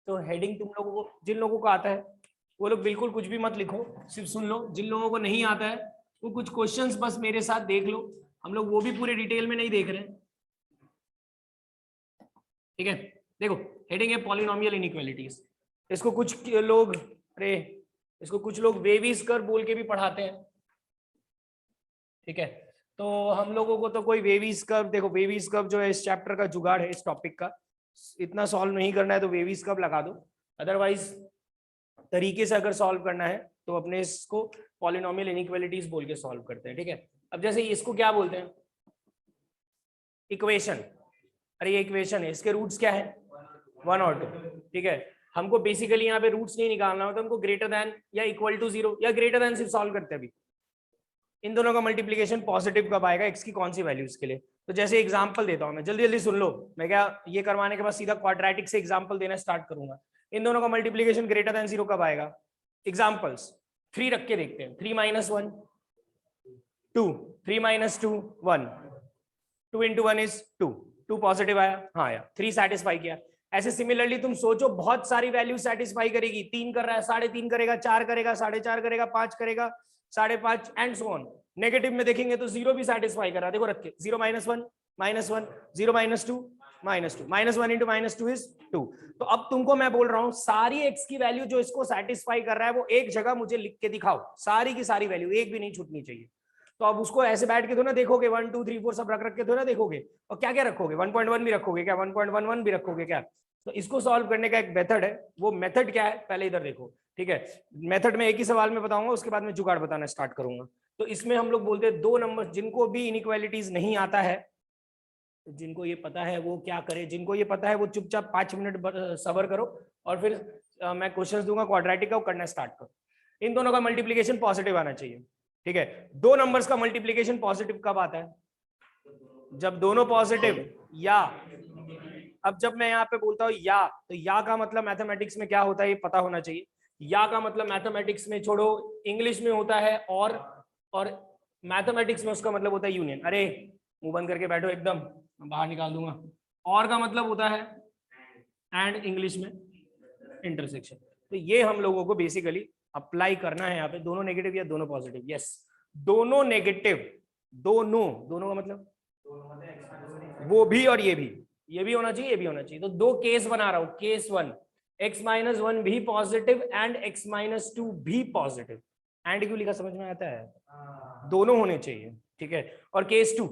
तो हेडिंग तुम लोगों को, जिन लोगों को आता है वो लोग बिल्कुल कुछ भी मत लिखो, सिर्फ सुन लो। जिन लोगों को नहीं आता है वो कुछ क्वेश्चंस बस मेरे साथ देख लो, हम लोग वो भी पूरे डिटेल में नहीं देख रहे हैं, ठीक है। देखो हेडिंग है पॉलिनोमियल इनइक्वालिटीज। इसको कुछ लोग, अरे इसको कुछ लोग वेवीज कर्व बोल के भी पढ़ाते हैं, ठीक है। तो हम लोगों को तो कोई वेवीज कर्व, देखो वेवीज कर्व जो है इस चैप्टर का जुगाड़ है, इस टॉपिक का इतना सॉल्व नहीं करना है तो वेवीज कर्व लगा दो, अदरवाइज तरीके से अगर सॉल्व करना है तो अपने इसको पॉलिनोमियल इनइक्वालिटीज बोल के सॉल्व करते हैं, ठीक है। अब जैसे इसको क्या बोलते हैं, इक्वेशन। अरे ये इक्वेशन है, इसके रूट्स क्या है, 1 और 2, ठीक है। हमको बेसिकली यहाँ पे रूट्स नहीं निकालना होता, हमको ग्रेटर देन या इक्वल टू 0 या ग्रेटर देन सिर्फ सॉल्व करते हैं। अभी इन दोनों का मल्टीप्लीकेशन पॉजिटिव कब आएगा, एक्स की कौन सी वैल्यूज के लिए। तो जैसे एग्जांपल देता हूं मैं, जल्दी जल्दी सुन लो, मैं क्या ये करवाने के बाद सीधा क्वाड्रेटिक से एग्जांपल देना स्टार्ट करूंगा। इन दोनों का मल्टीप्लीकेशन ग्रेटर देन 0 कब आएगा, एग्जांपल्स 3 रख के देखते हैं। 3 - 1 2, 3 - 2 1, 2 × 1 is 2, 2 पॉजिटिव आया, हाँ आया, 3 सेटिस्फाई किया। ऐसे सिमिलरली तुम सोचो बहुत सारी वैल्यू सेटिस्फाई करेगी, 3 कर रहा है 3.5 करेगा, 4 करेगा 4.5 करेगा, 5 करेगा 5.5 एंड सो ऑन। नेगेटिव में देखेंगे तो 0 भी सेटिस्फाई कर रहा है, देखो रख के 0 - 1 -1, 0 - 2 -2, -1 × -2 is 2। तो अब तुमको मैं बोल रहा हूं सारी x की वैल्यू जो इसको सेटिस्फाई कर रहा है वो एक जगह मुझे लिख के दिखाओ, सारी की सारी वैल्यू, एक भी नहीं छूटनी चाहिए। तो अब उसको ऐसे बैठ के तो ना देखोगे 1 2 3 4 सब रख के तो ना देखोगे, और क्या क्या रखोगे, 1.1 भी रखोगे क्या, 1.11 भी रखोगे क्या। तो इसको सॉल्व करने का एक मेथड है, वो मेथड क्या है पहले इधर देखो, ठीक है। मेथड में एक ही सवाल में बताऊंगा, उसके बाद में जुगाड़ बताना स्टार्ट करूंगा। तो इसमें हम लोग बोलते हैं 2 नंबर, जिनको भी इनइक्वालिटीज नहीं आता है, जिनको ये पता है वो क्या करे, जिनको ये पता है वो चुपचाप 5 मिनट सबर करो, और फिर मैं क्वेश्चंस दूंगा क्वाड्रेटिक का, वो करना स्टार्ट करो। इन दोनों का मल्टीप्लीकेशन पॉजिटिव आना चाहिए, ठीक है। 2 नंबर्स का मल्टीप्लीकेशन पॉजिटिव कब आता है, जब दोनों पॉजिटिव या, अब जब मैं यहाँ पे बोलता हूँ या, तो या का मतलब मैथमेटिक्स में क्या होता है ये पता होना चाहिए। या का मतलब मैथमेटिक्स में छोड़ो, इंग्लिश में होता है और मैथमेटिक्स में उसका मतलब होता है यूनियन। अरे मुंह बंद करके बैठो एकदम, बाहर निकाल दूंगा। और का मतलब होता है एंड, इंग्लिश में इंटरसेक्शन। तो ये हम लोगों को बेसिकली अप्लाई करना है यहाँ पे, दोनों नेगेटिव या दोनों पॉजिटिव। यस दोनों नेगेटिव, दोनों का मतलब वो भी और ये भी होना चाहिए, ये भी होना चाहिए। तो 2 केस बना रहा हूं, केस 1 x - 1 भी पॉजिटिव एंड x - 2 भी पॉजिटिव। एंड क्यों लिखा समझ में आता है, दोनों होने चाहिए, ठीक है। और केस 2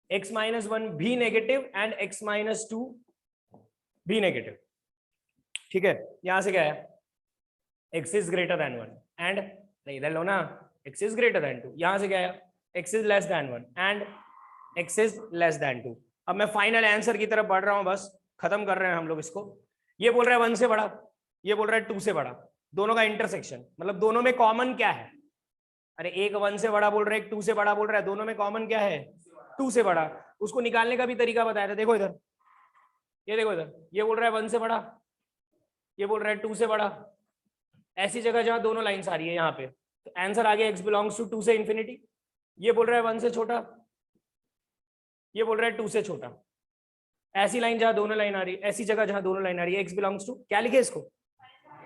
x - 1 भी नेगेटिव एंड x - 2 भी नेगेटिव, ठीक है। यहां से क्या है, x is greater than 1 and, इधर लो ना, x is greater than 2, यहां से क्या है, x is less than 1 and x is less than 2। अब मैं फाइनल आंसर की तरफ बढ़ रहा हूं, बस खत्म कर रहे हैं हम लोग इसको। ये बोल रहा है 1 से बड़ा, ये बोल रहा है 2 से बड़ा, दोनों का इंटरसेक्शन, मतलब दोनों में कॉमन क्या है। अरे एक 1 से बड़ा बोल रहा है, एक 2 से बड़ा बोल रहा है, दोनों में कॉमन क्या है, 2 से बड़ा। उसको निकालने का भी तरीका बताया था, देखो इधर, ये देखो इधर, ये बोल रहा है 1 से बड़ा, ये बोल रहा है 2 से बड़ा, ऐसी जगह जहां दोनों लाइंस आ रही है यहाँ पे, तो आंसर आ गया x बिलोंग्स टू 2 से इंफिनिटी। ये बोल रहा है 1 से छोटा, ये बोल रहा है 2 से छोटा, ऐसी लाइन जहां दोनों लाइन आ रही है, ऐसी जगह जहां दोनों लाइन आ रही है, x बिलोंग्स टू क्या लिखे इसको,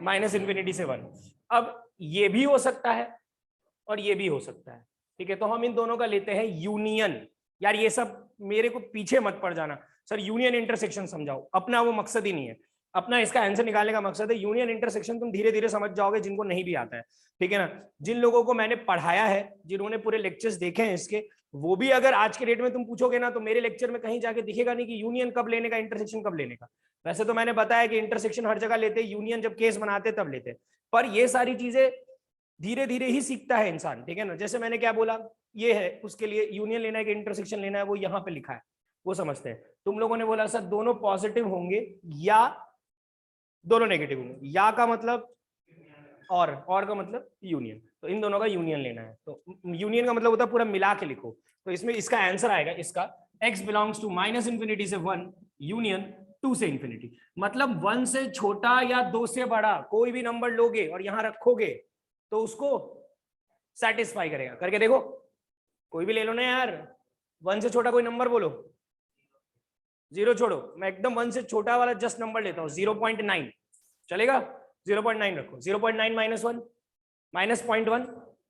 -इंफिनिटी से 1। अब ये भी हो सकता है और ये भी हो सकता है, ठीक है। तो हम इन दोनों का लेते हैं यूनियन। यार ये सब मेरे को पीछे मत पड़ जाना, सर यूनियन इंटरसेक्शन समझाओ, अपना वो मकसद ही नहीं है, अपना इसका आंसर निकालने का मकसद है यूनियन इंटरसेक्शन। तुम धीरे धीरे समझ जाओगे जिनको नहीं भी आता है, ठीक है ना। जिन लोगों को मैंने पढ़ाया है, जिन्होंने पूरे लेक्चर्स देखे हैं इसके, वो भी अगर आज के डेट में तुम पूछोगे ना तो मेरे लेक्चर में कहीं जाके दिखेगा नहीं कि यूनियन कब लेने का, इंटरसेक्शन कब लेने का। वैसे तो मैंने बताया कि इंटरसेक्शन हर जगह लेते, यूनियन जब केस बनाते तब लेते, पर ये सारी चीजें धीरे धीरे ही सीखता है इंसान, ठीक है ना। जैसे मैंने क्या बोला, ये है उसके लिए यूनियन लेना है कि इंटरसेक्शन लेना है, वो यहाँ पे लिखा है, वो समझते हैं। तुम लोगों ने बोला सर दोनों पॉजिटिव होंगे या दोनों नेगेटिव होंगे, या का मतलब और का मतलब यूनियन, तो इन दोनों का यूनियन लेना है। तो यूनियन का मतलब होता है पूरा मिला के लिखो। तो इसमें इसका आंसर आएगा, इसका x बिलोंग्स टू -इंफिनिटी से 1 यूनियन 2 से इंफिनिटी, मतलब 1 से छोटा या 2 से बड़ा कोई भी नंबर लोगे और यहां रखोगे तो उसको सेटिस्फाई करेगा। करके देखो, कोई भी ले लो ना यार, 1 से छोटा कोई नंबर बोलो, 0 छोड़ो, मैं एकदम 1 से छोटा वाला जस्ट नंबर लेता हूँ, 0.9 चलेगा, 0.9 रखो, 0.9 minus 1 minus 0.1,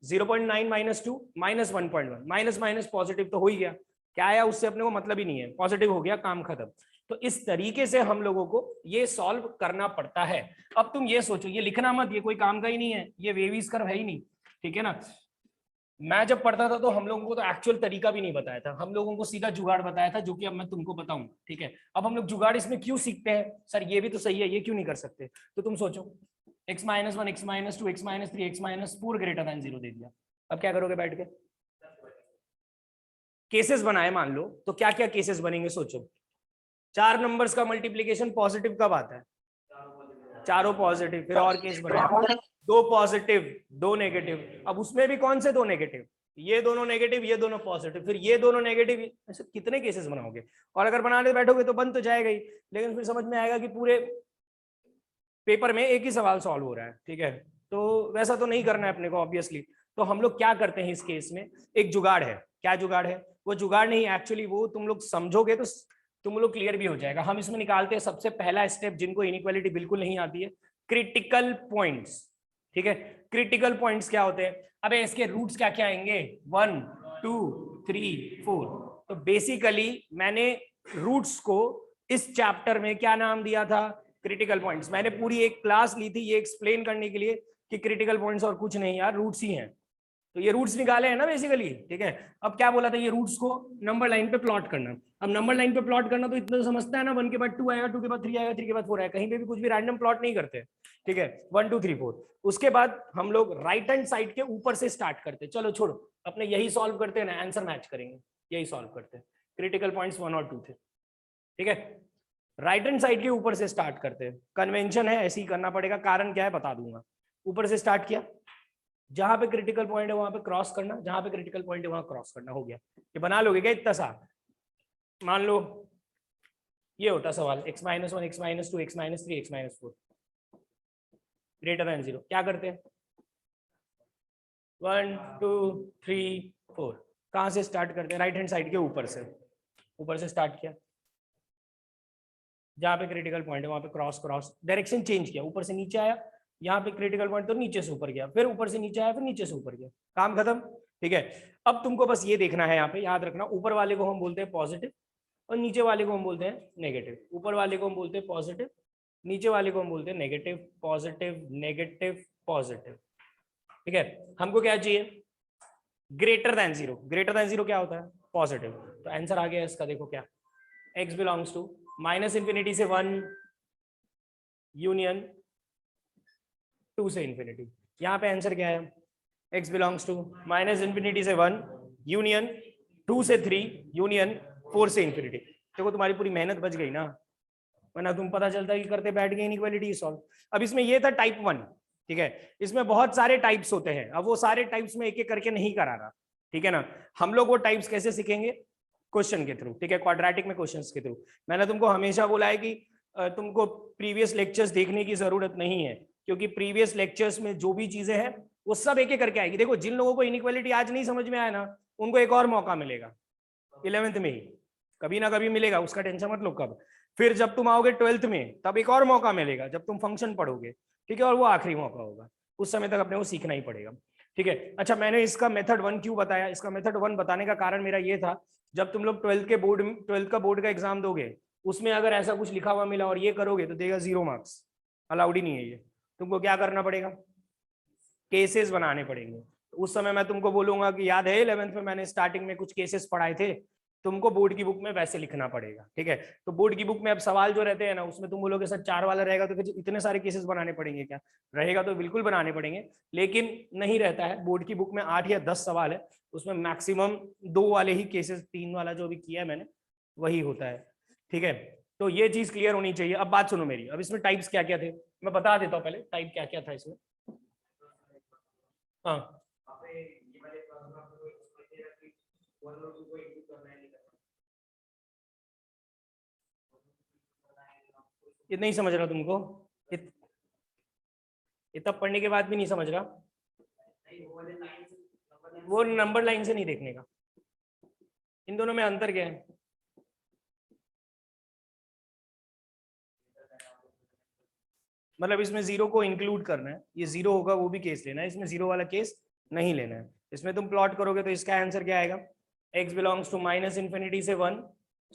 0.9 minus 2 minus 1.1, minus minus positive तो हो ही गया, क्या आया उससे अपने को मतलब ही नहीं है, पॉजिटिव हो गया, काम खत्म। तो इस तरीके से हम लोगों को ये सॉल्व करना पड़ता है। अब तुम ये सोचो, ये लिखना मत, ये कोई काम का ही नहीं है, ये वेवीज कर्व है ही नहीं, ठीक है ना। मैं जब पढ़ता था तो हम लोगों को तो एक्चुअल तरीका भी नहीं बताया था, हम लोगों को सीधा जुगाड़ बताया था, जो कि अब मैं तुमको बताऊंगा, ठीक है। अब हम लोग जुगाड़ इसमें क्यों सीखते हैं, सर ये भी तो सही है, ये क्यों नहीं कर सकते, तो तुम सोचो, x minus 1, x minus 2, x minus 3, x minus 4 greater than 0 दे दिया, अब क्या करोगे बैठ के, केसेस बनाए मान लो, तो क्या क्या केसेस बनेंगे सोचो। 4 नंबर्स का मल्टीप्लीकेशन पॉजिटिव कब आता है, चारों पॉजिटिव, फिर और केस बनाए, 2 पॉजिटिव 2 नेगेटिव, अब उसमें भी कौन से 2 नेगेटिव, ये दोनों नेगेटिव ये दोनों पॉजिटिव, फिर ये दोनों नेगेटिव, ऐसे कितने केसेस बनाओगे, और अगर बनाने बैठोगे तो बन तो जाएगा ही, लेकिन फिर समझ में आएगा कि पूरे पेपर में एक ही सवाल सॉल्व हो रहा है, ठीक है। तो वैसा तो नहीं करना है अपने को ऑब्वियसली। तो हम लोग क्या करते हैं इस केस में, एक जुगाड़ है, क्या जुगाड़ है, वो जुगाड़ नहीं एक्चुअली, वो तुम लोग समझोगे तो तुम लोग क्लियर भी हो जाएगा। हम इसमें निकालते हैं सबसे पहला स्टेप, जिनको इनइक्वालिटी बिल्कुल नहीं आती है, क्रिटिकल पॉइंट्स, ठीक है। क्रिटिकल पॉइंट्स क्या होते हैं, अबे इसके रूट्स क्या क्या आएंगे, 1 2 3 4। तो बेसिकली मैंने रूट्स को इस चैप्टर में क्या नाम दिया था, क्रिटिकल पॉइंट्स। मैंने पूरी एक क्लास ली थी ये एक्सप्लेन करने के लिए कि क्रिटिकल पॉइंट्स और कुछ नहीं यार, रूट्स ही हैं। तो ये रूट्स निकाले हैं ना बेसिकली, ठीक है। अब क्या बोला था, ये रूट्स को नंबर लाइन पे प्लॉट करना। अब नंबर लाइन पे प्लॉट करना तो इतना तो समझता है ना, 1 के बाद 2 आएगा, 2 के बाद 3 आएगा, 3 के बाद 4 आएगा, कहीं पे भी कुछ भी रैंडम प्लॉट नहीं करते, ठीक है। 1 2 3 4, उसके बाद हम लोग राइट हैंड साइड के ऊपर से स्टार्ट करते हैं। चलो छोड़ो, अपने यही सॉल्व करते हैं ना, आंसर मैच करेंगे, यही सॉल्व करते हैं। क्रिटिकल पॉइंट्स 1 और 2 थे, ठीक है। राइट हैंड साइड के ऊपर से स्टार्ट करते हैं, कन्वेंशन है ऐसे ही करना पड़ेगा, कारण क्या है बता दूंगा। ऊपर से स्टार्ट किया, जहां पे क्रिटिकल पॉइंट है वहां पे क्रॉस करना, जहां पे क्रिटिकल पॉइंट है वहां क्रॉस करना, हो गया। ये बना लोगे क्या इतना सा, मान लो ये होता सवाल, x minus 1, x minus 2, x minus 3, x minus 4 greater than 0, क्या करते हैं, 1 2 3 4, कहां से स्टार्ट करते हैं, राइट हैंड साइड के ऊपर से, ऊपर से स्टार्ट किया, जहां पे क्रिटिकल पॉइंट है वहां पे क्रॉस क्रॉस, डायरेक्शन चेंज किया, ऊपर से नीचे आया, यहाँ पे क्रिटिकल पॉइंट तो नीचे से ऊपर गया, फिर ऊपर से नीचे आया, फिर नीचे से ऊपर गया, काम खत्म, ठीक है। अब तुमको बस ये देखना है, यहाँ पे याद रखना, ऊपर वाले को हम बोलते हैं पॉजिटिव और नीचे वाले को हम बोलते हैं नेगेटिव। ऊपर वाले को हम बोलते हैं पॉजिटिव, नीचे वाले को हम बोलते हैं नेगेटिव, पॉजिटिव नेगेटिव पॉजिटिव, ठीक है। हमको क्या चाहिए, ग्रेटर देन 0, ग्रेटर देन 0 क्या होता है, पॉजिटिव। तो आंसर आ गया इसका, देखो क्या, x belongs to minus infinity से 1 यूनियन 2 से इंफिनिटी। यहाँ पे आंसर क्या है, x belongs to minus infinity से 1 यूनियन 2 से 3 यूनियन 4 से इंफिनिटी। देखो तुम्हारी पूरी मेहनत बच गई ना, वरना तुम पता चलता है कि करते बैठ गए इनइक्वालिटी सॉल्व। अब इसमें ये था टाइप 1, ठीक है। इसमें बहुत सारे टाइप्स होते हैं, अब वो सारे टाइप्स में एक एक करके नहीं करा रहा, ठीक है ना। हम लोग वो टाइप्स कैसे सीखेंगे, क्वेश्चन के थ्रू, ठीक है, क्वाड्रेटिक में क्वेश्चंस के थ्रू। मैंने तुमको हमेशा बोला है कि तुमको प्रीवियस लेक्चर्स देखने की जरूरत नहीं है, क्योंकि प्रीवियस लेक्चर्स में जो भी चीजें हैं वो सब एक एक करके आएगी। देखो जिन लोगों को इनइक्वालिटी आज नहीं समझ में आया ना, उनको एक और मौका मिलेगा 11th में ही, कभी ना कभी मिलेगा, उसका टेंशन मत लो कब। फिर जब तुम आओगे 12th में तब एक और मौका मिलेगा, जब तुम फंक्शन पढ़ोगे, ठीक है, और वो आखिरी मौका होगा, उस समय तक अपने को सीखना ही पड़ेगा, ठीक है। अच्छा, मैंने इसका मेथड 1 क्यों बताया, इसका मेथड 1 बताने का कारण मेरा ये था, जब तुम लोग 12th का बोर्ड का एग्जाम दोगे, उसमें अगर ऐसा कुछ लिखा हुआ मिला और ये करोगे तो देगा 0 मार्क्स, अलाउड ही नहीं है ये। तुमको क्या करना पड़ेगा, केसेस बनाने पड़ेंगे। उस समय मैं तुमको बोलूंगा कि याद है 11th में मैंने स्टार्टिंग में कुछ केसेस पढ़ाए थे, तुमको बोर्ड की बुक में वैसे लिखना पड़ेगा, ठीक है। तो बोर्ड की बुक में अब सवाल जो रहते हैं ना, उसमें तुम बोलोगे सर 4 वाला रहेगा तो फिर इतने सारे केसेस बनाने पड़ेंगे क्या, रहेगा तो बिल्कुल बनाने पड़ेंगे, लेकिन नहीं रहता है। बोर्ड की बुक में 8 या 10 सवाल है, उसमें मैक्सिमम 2 वाले ही केसेस, 3 वाला जो भी किया है मैंने वही होता है, ठीक है। तो ये चीज क्लियर होनी चाहिए। अब बात सुनो मेरी, अब इसमें टाइप्स क्या क्या थे मैं बता देता हूँ, पहले टाइप क्या क्या था इसमें। हाँ, ये नहीं समझ रहा तुमको, ये तब पढ़ने के बाद भी नहीं समझ रहा, वो नंबर लाइन से नहीं देखने का, इन दोनों में अंतर क्या है, मतलब इसमें जीरो को इंक्लूड करना है, ये जीरो होगा वो भी केस लेना है, इसमें जीरो वाला केस नहीं लेना है। इसमें तुम प्लॉट करोगे तो इसका आंसर क्या आएगा, x belongs to minus infinity से 1।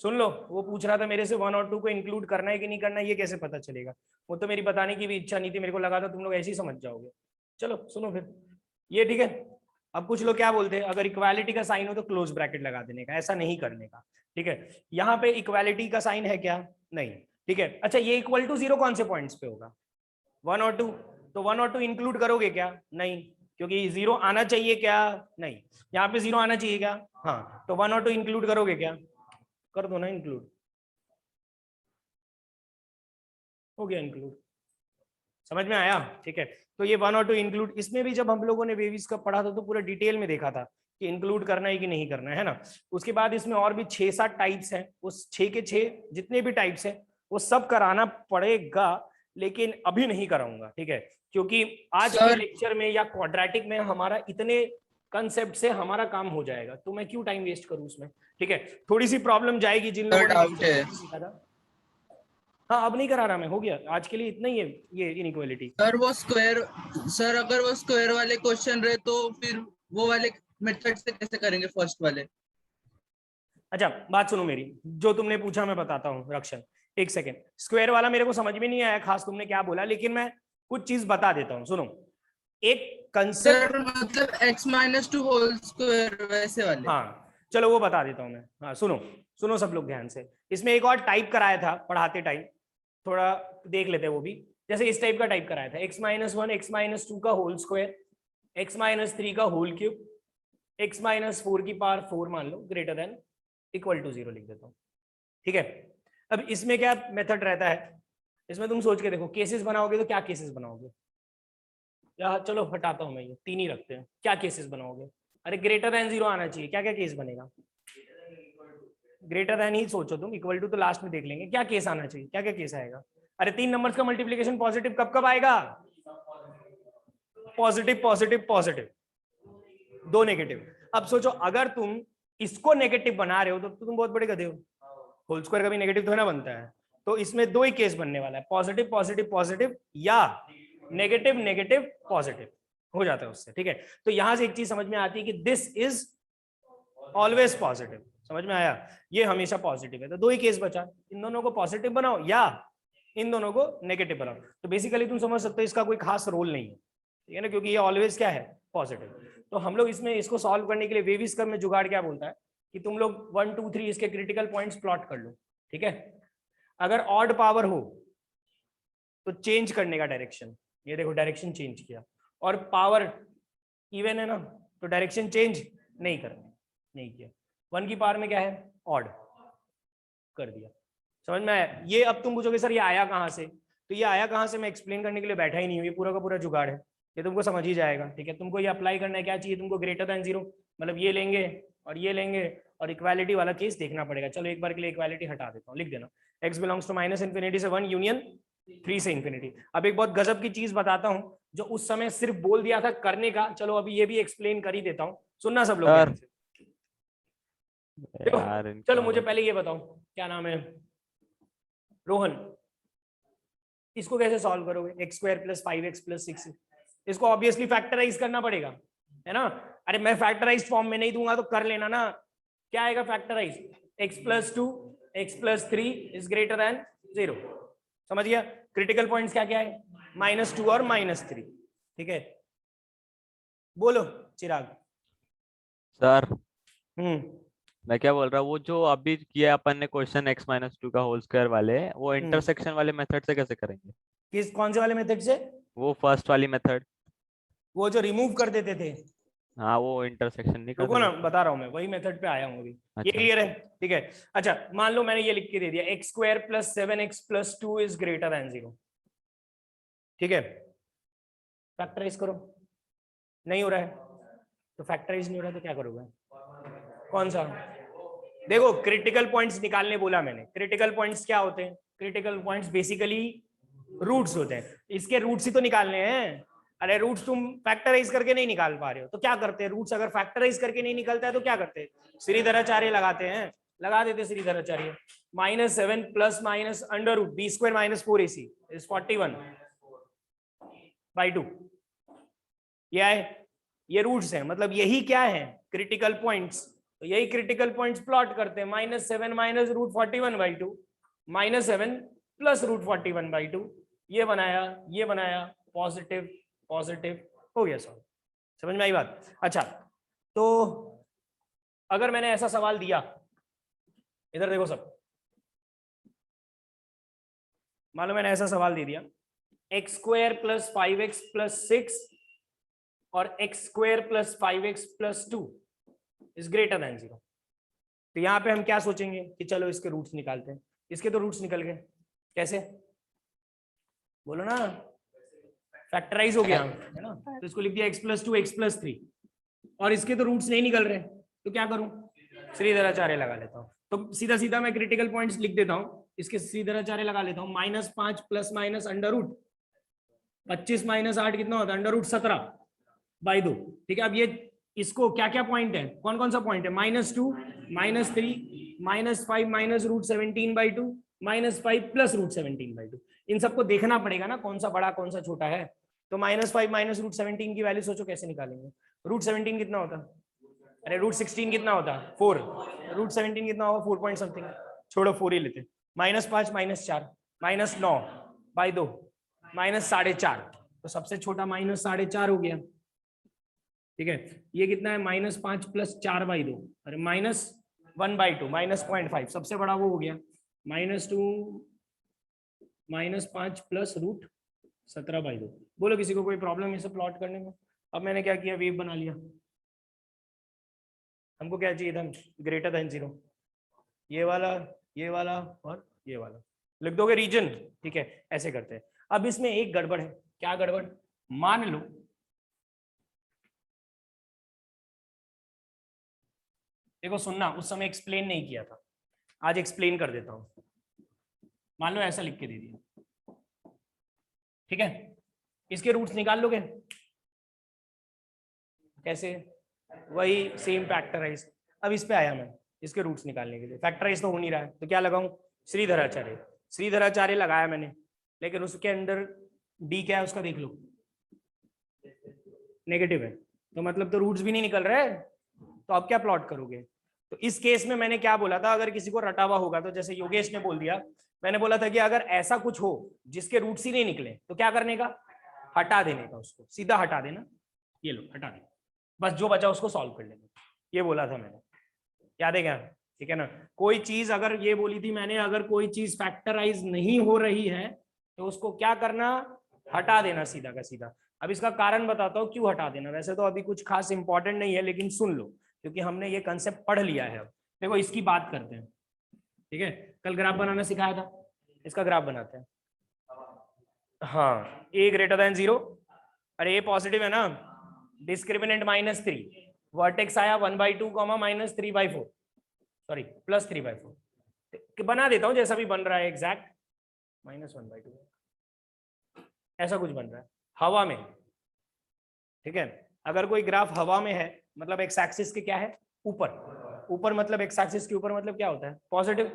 सुन लो, वो पूछ रहा था मेरे से 1 और 2 को इंक्लूड करना है कि नहीं करना है, ये कैसे पता चलेगा, वो तो मेरी बताने की भी इच्छा नहीं थी, मेरे को लगा था तुम लोग ऐसे ही समझ जाओगे। चलो सुनो फिर ये, ठीक है। अब कुछ लोग क्या बोलते हैं, अगर इक्वालिटी का साइन हो तो क्लोज ब्रैकेट लगा देने का, ऐसा नहीं करने का, ठीक है। यहाँ पे इक्वालिटी का साइन है क्या, नहीं, ठीक है। अच्छा ये इक्वल टू जीरो कौन से पॉइंट्स पे होगा, 1 और 2, तो 1 और 2 इंक्लूड करोगे क्या, नहीं, क्योंकि जीरो आना चाहिए क्या, नहीं, यहाँ पे जीरो आना चाहिए क्या, हाँ, तो 1 और 2 इंक्लूड करोगे क्या, कर दो ना इंक्लूड, हो गया इंक्लूड, समझ में आया, ठीक है। तो ये 1 और 2 इंक्लूड, इसमें भी जब हम लोगों ने बेबीज का पढ़ा था तो पूरा डिटेल में देखा था कि इंक्लूड करना है कि नहीं करना है ना। उसके बाद इसमें और भी 6-7 टाइप्स हैं, उस 6 के 6 जितने भी टाइप्स हैं वो सब कराना पड़ेगा, लेकिन अभी नहीं कराऊंगा, ठीक है, क्योंकि आज के लेक्चर में या क्वाड्रेटिक में हमारा इतने कंसेप्ट से हमारा काम हो जाएगा, तो मैं क्यों टाइम वेस्ट करूं उसमें, ठीक है। थोड़ी सी प्रॉब्लम जाएगी जिन लोगों ने सीखा था। हाँ अब नहीं करा रहा मैं, हो गया आज के लिए इतना ही है ये इनइक्वालिटी। सर वो स्क्वायर, सर अगर वो स्क्वायर वाले क्वेश्चन रहे तो फिर वो वाले मेथड से कैसे करेंगे फर्स्ट वाले। अच्छा बात सुनो मेरी, जो तुमने पूछा मैं बताता हूँ रक्षण, एक सेकेंड। स्क्वायर वाला मेरे को समझ में नहीं आया खास तुमने क्या बोला, लेकिन मैं कुछ चीज बता देता हूँ, सुनो। एक कंसेप्ट, सर मतलब x-2 होल स्क्वायर वैसे वाले। हाँ चलो वो बता देता हूँ मैं, हाँ सुनो सुनो सब लोग ध्यान से। इसमें एक और टाइप कराया था पढ़ाते टाइम, थोड़ा देख लेते हैं वो भी। जैसे इस टाइप का टाइप कराया था, x-1 x-2 का होल स्क्वायर, x-3 का होल क्यूब, x-4 की पावर 4 मान लो ग्रेटर देन इक्वल टू 0 लिख देता हूँ, ठीक है। अब इसमें क्या मेथड रहता है, इसमें तुम सोच के देखो, केसेस बनाओगे तो क्या केसेस बनाओगे, या चलो हटाता हूं मैं, ये 3 ही रखते हैं, क्या केसेस बनाओगे। अरे ग्रेटर देन 0 आना चाहिए, क्या क्या केस बनेगा, ग्रेटर देन ही सोचो तुम, इक्वल टू तो लास्ट में देख लेंगे, क्या केस आना चाहिए, क्या क्या केस आएगा। अरे 3 नंबर्स का मल्टीप्लीकेशन पॉजिटिव कब कब आएगा, पॉजिटिव पॉजिटिव पॉजिटिव, 2 नेगेटिव। अब सोचो अगर तुम इसको नेगेटिव बना रहे हो तो तुम बहुत बड़े गधे हो, होल स्क्वायर कभी नेगेटिव तो ना बनता है। तो इसमें 2 ही केस बनने वाला है, पॉजिटिव पॉजिटिव पॉजिटिव या नेगेटिव नेगेटिव पॉजिटिव, हो जाता है उससे, ठीक है। तो यहां से एक चीज समझ में आती है कि दिस इज ऑलवेज पॉजिटिव, समझ में आया, ये हमेशा पॉजिटिव है। तो 2 ही केस बचा, इन दोनों को पॉजिटिव बनाओ या इन दोनों को नेगेटिव बनाओ। तो बेसिकली तुम समझ सकते हो इसका कोई खास रोल नहीं है, ठीक है ना, क्योंकि ये ऑलवेज क्या है, पॉजिटिव। तो हम लोग इसमें इसको सॉल्व करने के लिए वेविस कर्व में जुगाड़ क्या बोलता है कि तुम लोग 1 2 3 इसके क्रिटिकल पॉइंट्स प्लॉट कर लो, ठीक है। अगर ऑड पावर हो तो चेंज करने का डायरेक्शन, ये देखो डायरेक्शन चेंज किया, और पावर इवन है ना तो डायरेक्शन चेंज नहीं करना, नहीं किया। 1 की पावर में क्या है, ऑड कर दिया, समझ में आया। ये अब तुम पूछोगे सर ये आया कहाँ से, तो ये आया कहाँ से मैं एक्सप्लेन करने के लिए बैठा ही नहीं हूँ, ये पूरा का पूरा जुगाड़ है, ये तुमको समझ ही जाएगा, ठीक है। तुमको ये अप्लाई करना है, क्या चाहिए तुमको, ग्रेटर देन 0, मतलब ये लेंगे और ये लेंगे, और इक्वालिटी वाला केस देखना पड़ेगा। चलो एक बार के लिए इक्वालिटी हटा देता हूँ, लिख देना x belongs to minus infinity से 1 यूनियन 3 से इन्फिनिटी। अब एक बहुत गजब की चीज बताता हूँ, जो उस समय सिर्फ बोल दिया था करने का, चलो अभी ये भी एक्सप्लेन कर ही देता हूँ, सुनना सब लोग ध्यान से। चलो मुझे पहले ये बताओ, क्या नाम है, रोहन, इसको कैसे सॉल्व करोगे, x square plus 5x plus 6, इसको ऑब्वियसली फैक्टराइज करना पड़ेगा, है ना। अरे मैं फैक्टराइज फॉर्म में नहीं दूंगा तो कर लेना ना, क्या आएगा factorise, x plus 2 x plus 3 is greater than 0, समझ गया। क्रिटिकल पॉइंट्स क्या क्या है, -2 और -3, ठीक है। बोलो चिराग। सर मैं क्या बोल रहा हूँ, वो जो अभी किया अपन ने क्वेश्चन x-2 का होल स्क्वायर वाले, वो इंटरसेक्शन वाले मेथड से कैसे करेंगे, किस कौन से वाले मेथड से, वो फर्स्ट वाली मेथड, वो जो रिमूव कर देते थे, हाँ वो इंटरसेक्शन नहीं कर रुको ना सकते। बता रहा हूं मैं, वही मेथड पे आया हूं अभी, ये अच्छा। क्लियर है, ठीक है। अच्छा मान लो मैंने ये लिख के दे दिया, x square plus 7x plus 2 is greater than 0, ठीक है। फैक्टराइज करो, नहीं हो रहा है, तो फैक्टराइज नहीं हो रहा है तो क्या करोगे, कौन सा, देखो क्रिटिकल पॉइंट्स निकालने बोला मैंने। क्रिटिकल पॉइंट्स क्या होते हैं, क्रिटिकल पॉइंट्स बेसिकली रूट्स होते हैं, इसके रूट्स ही तो निकालने हैं। अरे रूट्स तुम फैक्टराइज करके नहीं निकाल पा रहे हो तो क्या करते हैं, रूट्स अगर फैक्टराइज करके नहीं निकलता है तो क्या करते हैं, श्रीधराचार्य लगाते हैं, लगा देते Shridharacharya. -7 plus minus under root b² - 4ac is 41, by 2। ये आए, ये रूट्स हैं, मतलब यही क्या है, क्रिटिकल पॉइंट्स। तो यही क्रिटिकल पॉइंट्स प्लॉट करते हैं, -7 माइनस √41/2 -7 प्लस √41/2। ये बनाया पॉजिटिव पॉजिटिव, हो गया सॉल्व। समझ में आई बात? अच्छा, तो अगर मैंने ऐसा सवाल दिया, इधर देखो सब, मान लो मैंने ऐसा सवाल दे दिया, x² + 5x + 6 और x² + 5x + 2 is greater than 0। तो यहाँ पे हम क्या सोचेंगे कि चलो इसके रूट्स निकालते हैं। इसके तो रूट्स निकल गए, कैसे बोलो ना, फैक्टराइज हो गया है ना, तो इसको लिख दिया x + 2 x + 3, और इसके तो रूट्स नहीं निकल रहे, तो क्या करूं, श्रीधराचार्य लगा लेता हूं। तो सीधा सीधा मैं क्रिटिकल पॉइंट्स लिख देता हूं, इसके श्रीधराचार्य लगा लेता हूं। -5 ± √, 25 - 8 कितना होता है, √17/2। ठीक है, अब ये इसको क्या क्या पॉइंट है, कौन कौन सा पॉइंट है, -2 -3 -5 -√17/2 -5 + √17/2। इन सबको देखना पड़ेगा ना, कौन सा बड़ा कौन सा छोटा है। तो -5 -√17 की वैल्यू सोचो कैसे निकालेंगे। √17 कितना होता, अरे √16 कितना होता, 4। √17 कितना होगा, 4 पॉइंट समथिंग, छोड़ो 4 ही लेते। -5 -4 -9/2 -4.5, तो सबसे छोटा -4.5 हो गया। ठीक है, ये कितना है, -5 + 4/2, अरे -1/2 -0.5, सबसे बड़ा वो हो गया। -2 -5 + √17/2। बोलो किसी को कोई प्रॉब्लम इसे प्लॉट करने में। अब मैंने क्या किया, वेव बना लिया। हमको क्या चाहिए था, ग्रेटर देन 0, ये वाला और ये वाला, लिख दोगे रीजन। ठीक है, ऐसे करते हैं। अब इसमें एक गड़बड़ है, क्या गड़बड़, मान लो देखो सुनना, उस समय एक्सप्लेन नहीं किया था, आज एक्सप्लेन कर देता हूं। मान लो ऐसा लिख के दे दिया, ठीक है, इसके रूट्स निकाल लोगे कैसे, वही सेम फैक्टराइज। अब इस पे आया मैं इसके रूट्स निकालने के लिए, फैक्टराइज तो हो नहीं रहा है, तो क्या लगाऊं, श्रीधराचार्य लगाया मैंने, लेकिन उसके अंदर डी क्या है उसका देख लो, नेगेटिव है, तो मतलब तो रूट्स भी नहीं निकल रहे, तो अब क्या प्लॉट करोगे। तो इस केस में मैंने क्या बोला था, अगर किसी को रटा हुआ होगा, तो जैसे योगेश ने बोल दिया, मैंने बोला था कि अगर ऐसा कुछ हो जिसके रूट्स ही नहीं निकले, तो क्या करने का, हटा देने का, उसको सीधा हटा देना, ये लो हटा देना, बस जो बचा उसको सॉल्व कर लेना, ये बोला था मैंने, याद है क्या। ठीक है ना, कोई चीज अगर ये बोली थी मैंने, अगर कोई चीज फैक्टराइज नहीं हो रही है तो उसको क्या करना, हटा देना सीधा का सीधा। अब इसका कारण बताता हूँ क्यों हटा देना, वैसे तो अभी कुछ खास इंपॉर्टेंट नहीं है, लेकिन सुन लो क्योंकि हमने ये कंसेप्ट पढ़ लिया है। अब देखो इसकी बात करते हैं, ठीक है, कल ग्राफ बनाना सिखाया था, इसका ग्राफ बनाते हैं। हाँ, a ग्रेटर देन 0, अरे ये पॉजिटिव है ना, डिस्क्रिमिनेंट -3, वर्टेक्स आया 1/2, -3/4, सॉरी +3/4, बना देता हूं जैसा भी बन रहा है एग्जैक्ट, -1/2 ऐसा कुछ बन रहा है हवा में। ठीक है, अगर कोई ग्राफ हवा में है मतलब एक्स एक्सिस के क्या है, ऊपर मतलब एक्स एक्सिस के ऊपर मतलब क्या होता है, पॉजिटिव,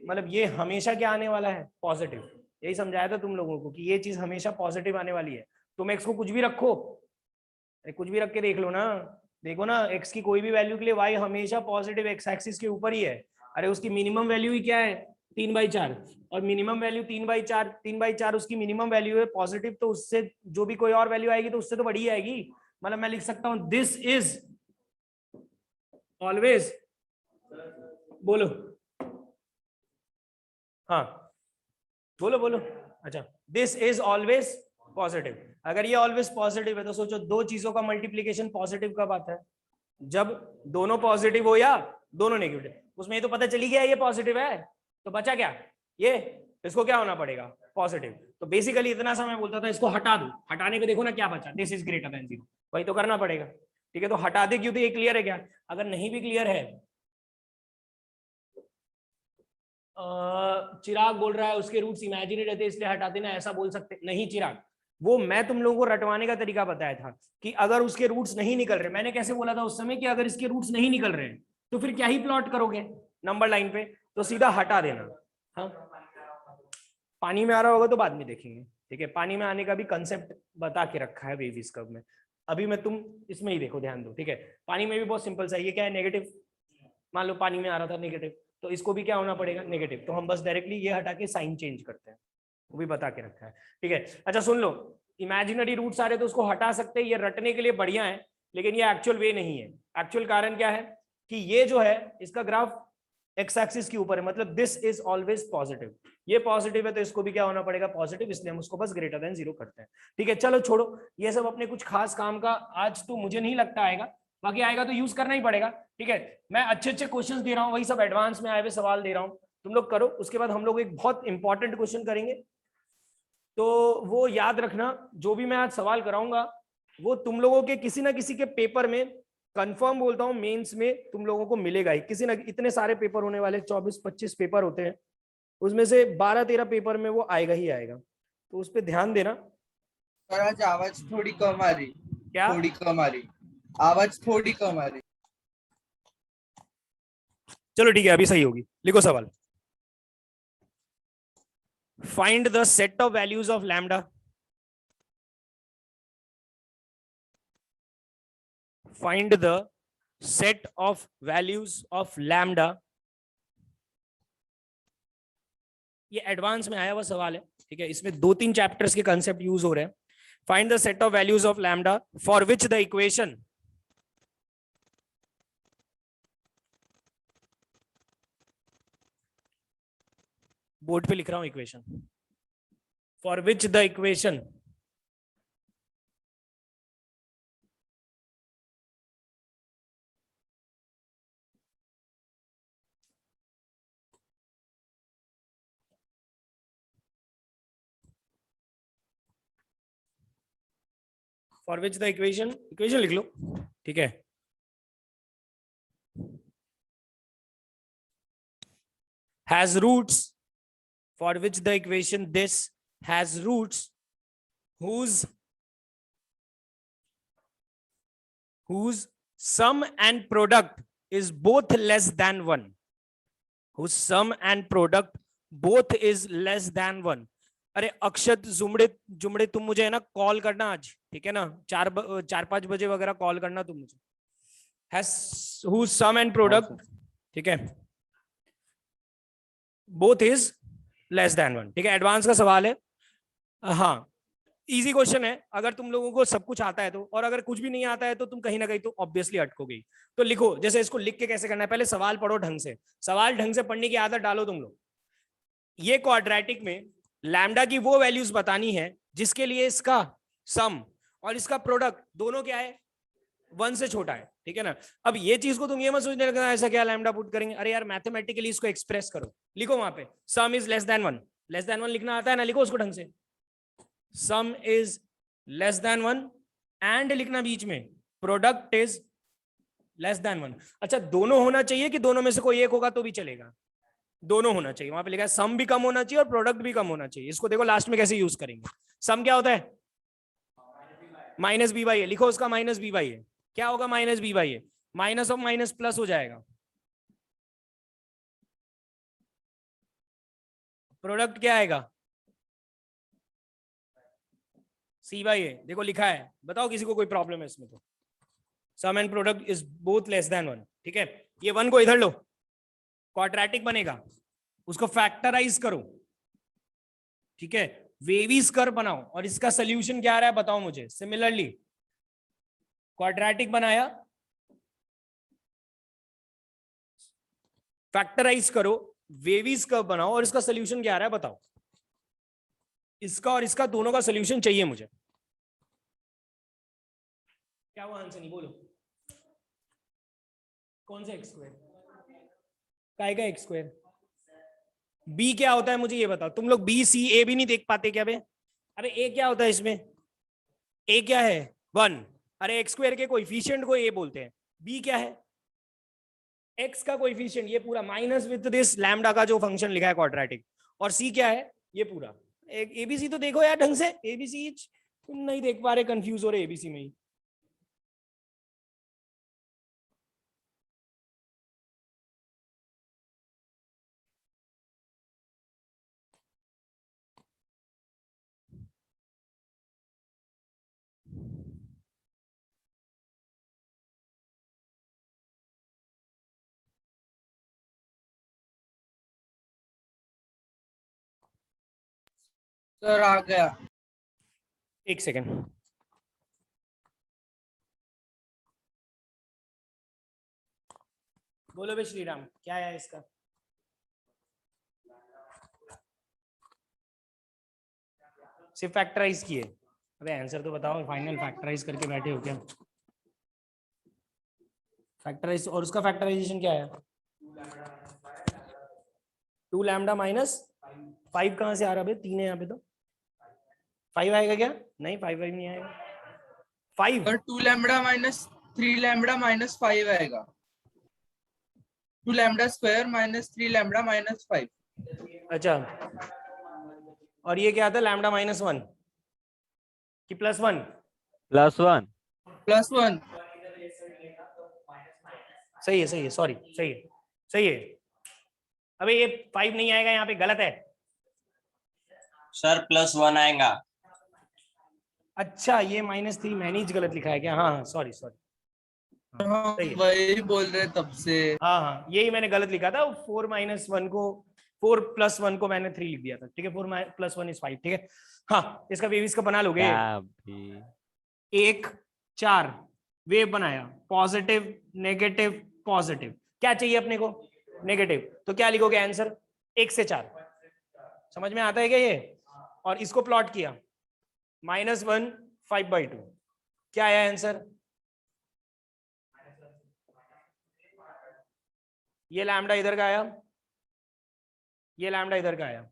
मतलब ये हमेशा क्या आने वाला है, पॉजिटिव। यही समझाया था तुम लोगों को कि ये चीज हमेशा पॉजिटिव आने वाली है। तुम एक्स को कुछ भी रखो, कुछ भी रख के देख लो ना, देखो ना एक्स की कोई भी वैल्यू के लिए वाई हमेशा पॉजिटिव एक्स एक्सिस के ऊपर ही है। अरे उसकी मिनिमम वैल्यू ही क्या है, 3/4, और मिनिमम वैल्यू 3/4 उसकी मिनिमम वैल्यू है पॉजिटिव, तो उससे जो भी कोई और वैल्यू आएगी तो उससे तो बड़ी आएगी। मतलब मैं लिख सकता हूं दिस इज ऑलवेज, बोलो हाँ बोलो, अच्छा, दिस इज ऑलवेज पॉजिटिव। अगर ये ऑलवेज पॉजिटिव है तो सोचो दो चीजों का मल्टीप्लीकेशन पॉजिटिव कब आता है, जब दोनों पॉजिटिव हो या दोनों नेगेटिव। उसमें ये तो पता चली गया ये पॉजिटिव है, तो बचा क्या, ये, इसको क्या होना पड़ेगा, पॉजिटिव। तो बेसिकली इतना सा मैं बोलता था इसको हटा दो, हटाने को देखो ना क्या बचा, दिस इज ग्रेटर देन 0, वही तो करना पड़ेगा। ठीक है, तो हटा दे क्यों, तो ये क्लियर है क्या, अगर नहीं भी क्लियर है, चिराग बोल रहा है उसके रूट्स इमेजिनरी रहते इसलिए हटा देना, ऐसा बोल सकते नहीं चिराग, वो मैं तुम लोगों को रटवाने का तरीका बताया था कि अगर उसके रूट्स नहीं निकल रहे, मैंने कैसे बोला था उस समय कि अगर इसके रूट्स नहीं निकल रहे तो फिर क्या ही प्लॉट करोगे नंबर लाइन पे, तो सीधा हटा देना। हाँ, पानी में आ रहा होगा तो बाद में देखेंगे, ठीक है, पानी में आने का भी कंसेप्ट बता के रखा है वेविस कर्व में। अभी मैं तुम इसमें ही देखो, ध्यान दो, ठीक है। पानी में भी बहुत सिंपल सा है, ये क्या है, नेगेटिव। मान लो पानी में आ रहा था नेगेटिव, तो इसको भी क्या होना पड़ेगा, नेगेटिव। तो हम बस डायरेक्टली ये हटा के साइन चेंज करते हैं, वो भी बता के रखा है, ठीक है। अच्छा सुन लो, इमेजिनरी रूट्स आ रहे तो उसको हटा सकते हैं, ये रटने के लिए बढ़िया है, लेकिन ये एक्चुअल वे नहीं है। एक्चुअल कारण क्या है कि ये जो है इसका ग्राफ एक्स एक्सिस के ऊपर है, मतलब दिस इज ऑलवेज पॉजिटिव। ये पॉजिटिव है तो इसको भी क्या होना पड़ेगा, पॉजिटिव, इसलिए हम उसको बस ग्रेटर देन 0 करते हैं, ठीक है। चलो छोड़ो, ये सब अपने कुछ खास काम का आज तो मुझे नहीं लगता आएगा, बाकी आएगा तो यूज करना ही पड़ेगा, ठीक है। मैं अच्छे अच्छे क्वेश्चंस दे रहा हूँ, वही सब एडवांस में आए हुए सवाल दे रहा हूँ, तुम लोग करो। उसके बाद हम लोग एक बहुत इंपॉर्टेंट क्वेश्चन करेंगे, तो वो याद रखना, जो भी मैं आज सवाल कराऊंगा वो तुम लोगों के किसी ना किसी के पेपर में, कंफर्म बोलता हूं, मेंस में तुम लोगों को मिलेगा ही किसी ना, इतने सारे पेपर होने वाले, 24-25 पेपर होते हैं, उसमें से 12-13 पेपर में वो आएगा ही आएगा, तो उस पर ध्यान देना। सर आज आवाज थोड़ी कम आ रही, क्या थोड़ी कम आ रही, आवाज थोड़ी कम आ रही। चलो ठीक है, अभी सही होगी। लिखो सवाल, find the set of values of lambda, find the set of values of lambda। ये एडवांस में आया हुआ सवाल है, ठीक है, इसमें 2-3 चैप्टर्स के कंसेप्ट यूज हो रहे हैं। Find the set of values of lambda for which the equation, board पे लिख रहा हूं equation, for which the equation for which the equation, equation लिख लो, ठीक है। Has roots, for which the equation this has roots whose sum and product is both less than 1, whose sum and product both is less than 1। अरे अक्षत जुमड़े जुमड़े, तुम मुझे है ना call करना आज, ठीक है ना, 4-5 बजे वगैरह कॉल करना तुम मुझे। Has whose sum and product, ठीक है, both is less than 1, ठीक है। एडवांस का सवाल है, हाँ इजी क्वेश्चन है, अगर तुम लोगों को सब कुछ आता है तो, और अगर कुछ भी नहीं आता है तो तुम कहीं ना कहीं तो ऑब्वियसली अटकोगे। तो लिखो, जैसे इसको लिख के कैसे करना है, पहले सवाल पढ़ो ढंग से, सवाल ढंग से पढ़ने की आदत डालो तुम लोग। ये क्वाड्रेटिक में लैम्डा की वो वैल्यूज बतानी है जिसके लिए इसका सम और इसका प्रोडक्ट दोनों क्या है, 1 से छोटा है, ठीक है ना। अब ये चीज को तुम ये मत सोचने लगना ऐसा क्या लैम्डा पुट करेंगे, अरे यार मैथमेटिकली इसको एक्सप्रेस करो, लिखो वहां पे सम is less than 1, less than 1 लिखना आता है ना, लिखो उसको ढंग से, सम इज लेस देन 1 एंड लिखना बीच में प्रोडक्ट इज लेस देन 1। अच्छा दोनों होना चाहिए कि दोनों में से कोई एक होगा तो भी चलेगा, दोनों होना चाहिए। वहां पे लिखा है सम भी कम होना चाहिए और प्रोडक्ट भी कम होना चाहिए। इसको देखो लास्ट में कैसे यूज करेंगे, सम क्या होता है, माइनस बी बाई ए, लिखो उसका माइनस बी बाई ए, क्या होगा minus B by A, minus of minus plus हो जाएगा, प्रोडक्ट क्या आएगा, सी बाई ए, देखो लिखा है, बताओ किसी को कोई प्रॉब्लम है इसमें तो, sum and product is both less than 1, ठीक है। ये 1 को इधर लो, क्वाड्रेटिक बनेगा, उसको फैक्टराइज करो, ठीक है, वेवीज कर्व बनाओ, और इसका सोल्यूशन क्या आ रहा है बताओ मुझे। सिमिलरली क्वाड्रेटिक बनाया, फैक्टराइज करो, वेवीज कर्व बनाओ, और इसका सोल्यूशन क्या आ रहा है बताओ। इसका और इसका दोनों का सोल्यूशन चाहिए मुझे। क्या वो आंसर नहीं, बोलो कौन सा एक्स स्क्वायर, काय का एक्स स्क्वायर, बी क्या होता है मुझे ये बताओ। तुम लोग बी सी ए भी नहीं देख पाते क्या बे, अबे ए क्या होता है इसमें, ए क्या है 1, अरे एक्स स्क्वायर के कोएफिशिएंट को ए बोलते हैं, बी क्या है एक्स का कोएफिशिएंट, ये पूरा माइनस विद दिस लैम्डा का जो फंक्शन लिखा है क्वाड्रेटिक, और सी क्या है ये पूरा। एबीसी तो देखो यार ढंग से, एबीसी तुम नहीं देख पा रहे, कंफ्यूज हो रहे एबीसी में ही। सर आ गया। एक सेकेंड। बोलो बे श्रीराम, क्या है इसका? सिर्फ फैक्टराइज किए। अबे आंसर तो बताओ, फाइनल फैक्टराइज करके बैठे हो क्या? फैक्टराइज, और उसका फैक्टराइजेशन क्या है? 2 लैम्डा माइनस 5 कहाँ से आ रहा है? 3 है यहाँ पे, तो 5 आएगा क्या? नहीं, 5 नहीं आएगा। 5 sir 2 lambda minus 3 lambda minus 5 आएगा। 2 lambda square minus 3 lambda minus 5। अच्छा, और ये क्या था? लैम्डा माइनस 1 कि +1? +1। +1। सही है, सही है, सॉरी, सही है, सही है। अबे ये 5 नहीं आएगा यहाँ पे, गलत है। सर +1 आएगा। अच्छा, ये -3 मैंने ही गलत लिखा है क्या? हाँ हाँ, सॉरी सॉरी, हाँ सही है। वही बोल रहे तब से। हाँ हाँ, यही मैंने गलत लिखा था। 4 - 1 को, 4 + 1 को मैंने 3 लिख दिया था। ठीक है, 4 + 1 = 5। ठीक है, हाँ, इसका बेबीज का बना लोगे। क्या भी 1 4 वेव बनाया, पॉजिटिव नेगेटिव पॉजिटिव। क्या चाहिए अपने को? नेगेटिव। तो क्या लिखोगे आंसर? 1 से 4। समझ में आता है क्या ये? और इसको प्लॉट किया, -1 5/2। क्या आया आंसर? ये लैम्डा इधर का आया, ये लैम्डा इधर का आया।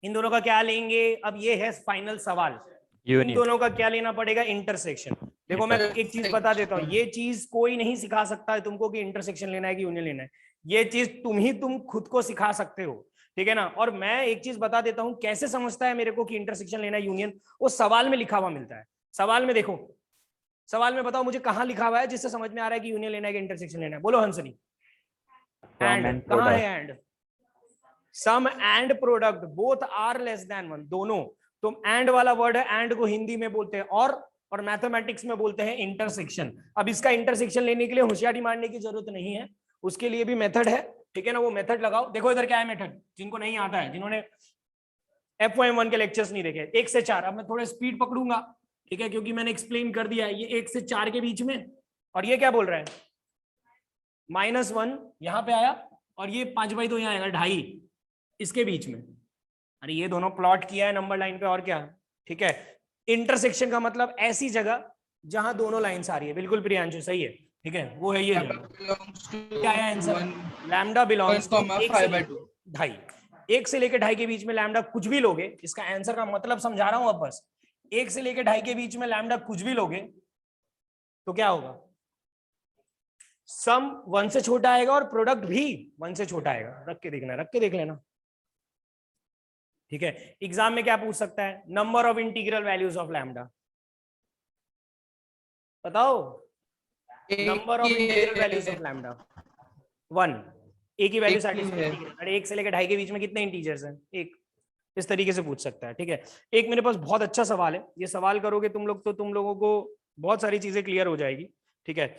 इन दोनों का क्या लेंगे? अब ये है फाइनल सवाल। In union. दोनों का क्या लेना पड़ेगा? इंटरसेक्शन। देखो मैं एक चीज बता देता हूँ, ये चीज कोई नहीं सिखा सकता है तुमको कि इंटरसेक्शन लेना है कि यूनियन लेना है। ये चीज तुम खुद को सिखा सकते हो। ठीक है ना? और मैं एक चीज बता देता हूँ, कैसे समझता है मेरे को कि इंटरसेक्शन लेना है यूनियन, वो सवाल में लिखा हुआ मिलता है। सवाल में देखो, सवाल में बताओ मुझे कहाँ लिखा हुआ है जिससे समझ में आ रहा है कि यूनियन लेना है कि इंटरसेक्शन लेना है? बोलो हंसनी। सम एंड एंड कहाँ है? Product. And, sum and product both are less than 1, दोनों। तो एंड वाला वर्ड है, एंड को हिंदी में बोलते हैं और मैथमेटिक्स में बोलते हैं इंटरसेक्शन। अब इसका इंटरसेक्शन लेने के लिए होशियारी मारने की जरूरत नहीं है, उसके लिए भी मेथड है। ठीक है ना? वो मेथड लगाओ। देखो इधर क्या है मेथड, जिनको नहीं आता है, जिन्होंने FOM1 के लेक्चर्स नहीं देखे, 1 से 4। अब मैं थोड़ा स्पीड पकड़ूंगा, ठीक है, क्योंकि मैंने एक्सप्लेन कर दिया है। ये 1 से 4 के बीच में, और ये क्या बोल रहा है? -1 यहां पे आया, और ये 5/2 यहाँ आएगा, 2.5 इसके बीच में। अरे ये दोनों प्लॉट किया है नंबर लाइन पे, और क्या। ठीक है, इंटरसेक्शन का मतलब ऐसी जगह जहां दोनों लाइंस आ रही है। बिल्कुल प्रियांशु, सही है। ठीक है, वो है ये जगह। क्या है आंसर? लैम्डा बिलोंग्स टू 1 से 2.5। 1 से लेकर 2.5 के बीच में लैम्डा कुछ भी लोगे, इसका आंसर का मतलब समझा रहा हूं अब बस। 1 से लेकर 2.5 के बीच में लैम्डा कुछ भी लोगे तो क्या होगा? सम 1 से छोटा आएगा और प्रोडक्ट भी 1 से छोटा आएगा। रख के देखना, रख के देख लेना। ठीक है, एग्जाम में क्या पूछ सकता है? Number of integral values of lambda. बताओ, number of integral values of lambda 1। एक ही वैल्यू सेटिस्फाई। अरे 1 से लेकर 2.5 के बीच में कितने इंटीजर्स हैं? 1। इस तरीके से पूछ सकता है। ठीक है, एक मेरे पास बहुत अच्छा सवाल है, ये सवाल करोगे तुम लोग तो तुम लोगों को बहुत सारी चीजें क्लियर हो जाएगी। ठीक है,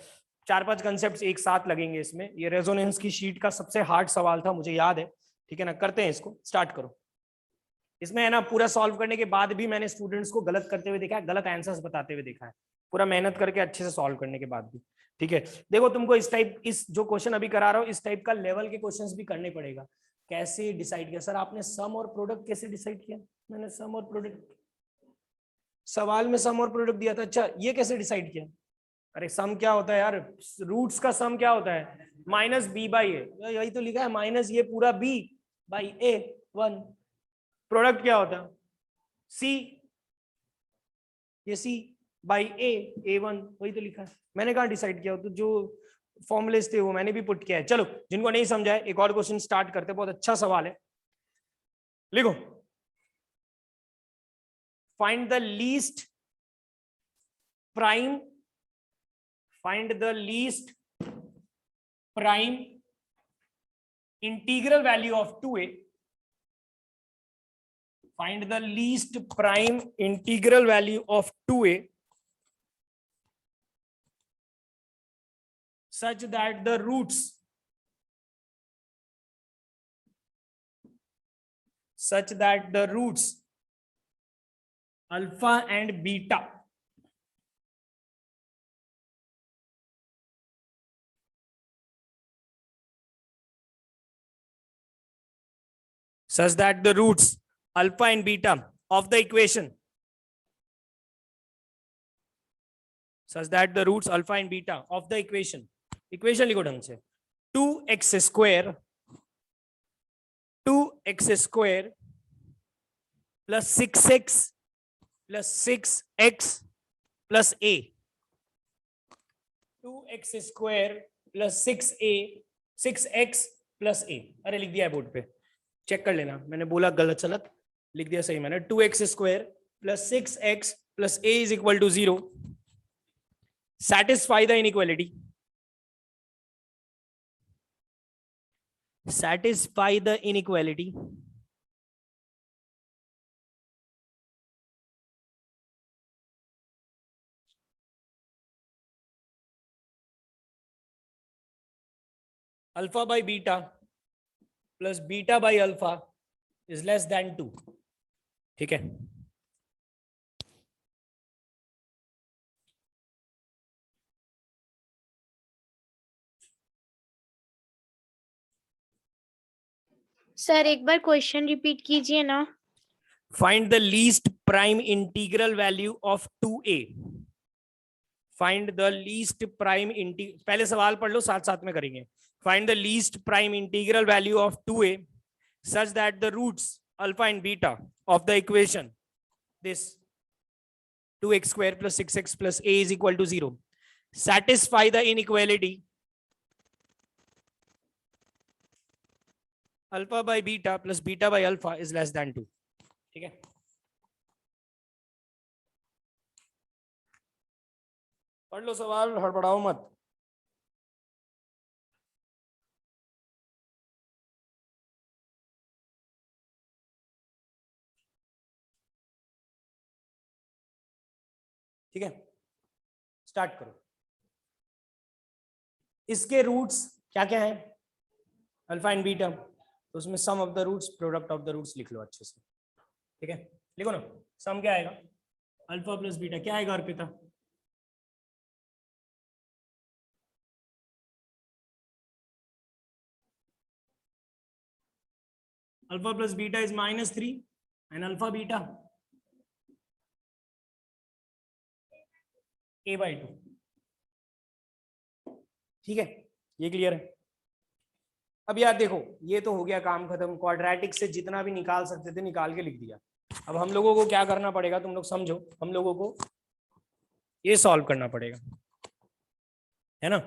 4-5 कंसेप्ट एक साथ लगेंगे इसमें। ये रेजोनेंस की शीट का सबसे हार्ड सवाल था, मुझे याद है। ठीक है ना? करते हैं इसको, स्टार्ट करो। इसमें है ना, पूरा सॉल्व करने के बाद भी मैंने स्टूडेंट्स को गलत करते हुए देखा है, गलत आंसर्स बताते हुए देखा है, पूरा मेहनत करके अच्छे से सॉल्व करने के बाद भी। ठीक है, देखो तुमको इस टाइप, इस जो क्वेश्चन अभी करा रहा हूँ, इस टाइप का लेवल के क्वेश्चंस भी करने पड़ेगा। कैसे डिसाइड किया सर आपने? सम और प्रोडक्ट कैसे डिसाइड किया? मैंने सम और प्रोडक्ट, सवाल में सम और प्रोडक्ट दिया था। अच्छा, ये कैसे डिसाइड किया? अरे सम क्या होता है यार? रूट्स का सम क्या होता है? -b/a। यही तो लिखा है, माइनस ये पूरा b/a 1। प्रोडक्ट क्या होता है? c, ये c/a 1, वही तो लिखा है। मैंने कहा डिसाइड किया? तो जो फॉर्मुलेस थे वो मैंने भी पुट किया है। चलो, जिनको नहीं समझा है, एक और क्वेश्चन स्टार्ट करते हैं, बहुत अच्छा सवाल है। लिखो, find the least prime, find the least prime integral value of 2a, find the least prime integral value of 2a such that the roots such that the roots alpha and beta such that the roots alpha and beta of the equation such that the roots alpha and beta of the equation लिखो ढंग से 2x square plus 6x plus 6x plus a 2x square plus 6x plus a अरे लिख दिया है board पे, check कर लेना, मैंने बोला गलत सलत लिख दिया सही मैंने. 2x square plus 6x plus a is equal to 0. Satisfy the inequality. Satisfy the inequality. Alpha by beta plus beta by alpha is less than 2. ठीक है. सर एक बार क्वेश्चन रिपीट कीजिए ना. Find the least prime integral value of 2a. Find the least prime integral. पहले सवाल पढ़ लो, साथ साथ में करेंगे. Find the least prime integral value of 2a such that the roots alpha and beta of the equation this 2x square plus 6x plus a is equal to 0 satisfy the inequality alpha by beta plus beta by alpha is less than 2. ठीक है. पढ़ लो सवाल, हड़बड़ाओ मत. ठीक है, start करो. इसके roots क्या क्या है? Alpha and beta. तो उसमें sum of the roots, product of the roots लिख लो अच्छे से. ठीक है, लिखो ना. सम क्या आएगा? Alpha plus beta. क्या आएगा Arpita? Alpha plus beta is -3 and alpha beta a/2. ठीक है, ये क्लियर है. अब यार देखो, ये तो हो गया काम खत्म. क्वाड्रेटिक से जितना भी निकाल सकते थे निकाल के लिख दिया. अब हम लोगों को क्या करना पड़ेगा, तुम लोग समझो. हम लोगों को ये सॉल्व करना पड़ेगा, है ना.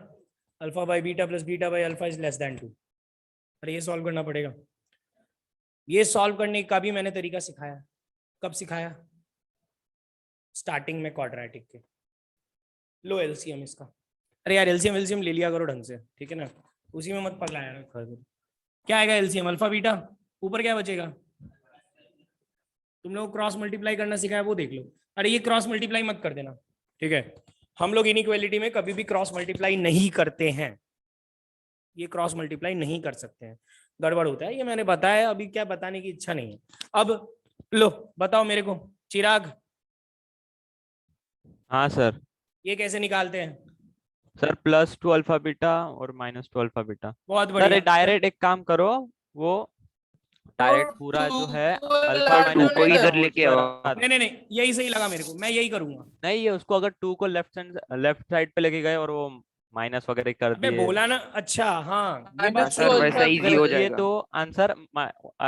Alpha by beta plus beta by alpha is less than 2. अरे ये सॉल्व करना पड़ेगा. ये सॉल्व करने का भी मैंने तरीका सिखाया. कब सिखाया? स्टार्टिंग में क्वाड्रेटिक के. लो एलसीएम इसका. अरे यार एलसीएम ले लिया करो ढंग से, ठीक है ना. उसी में मत पगलाया यार. क्या आएगा एलसीएम? Alpha beta. ऊपर क्या बचेगा? तुम लोग क्रॉस मल्टीप्लाई करना सिखाया, वो देख लो. अरे ये क्रॉस मल्टीप्लाई मत कर देना, ठीक है. हम लोग इनइक्वालिटी में कभी भी क्रॉस मल्टीप्लाई नहीं करते हैं. ये क्रॉस मल्टीप्लाई नहीं कर सकते हैं, गड़बड़ होता है. ये मैंने बताया, अभी क्या बताने की इच्छा नहीं है. अब लो बताओ मेरे को, चिराग. हाँ सर. ये कैसे निकालते हैं? सर +2 अल्फा बीटा और -2 अल्फा बीटा. बहुत सर बढ़िया. डायरेक्ट एक काम करो, वो डायरेक्ट पूरा जो है अल्फा टू को इधर लेके आओ. नहीं, यही सही लगा मेरे को, मैं यही करूंगा. नहीं, ये उसको अगर 2 को लेफ्ट साइड पे लेके गए और वो माइनस वगैरह कर अबे दिए. बोला ना. अच्छा हाँ, ये बात सर, सही. वैसा इजी हो ये जाएगा. तो आंसर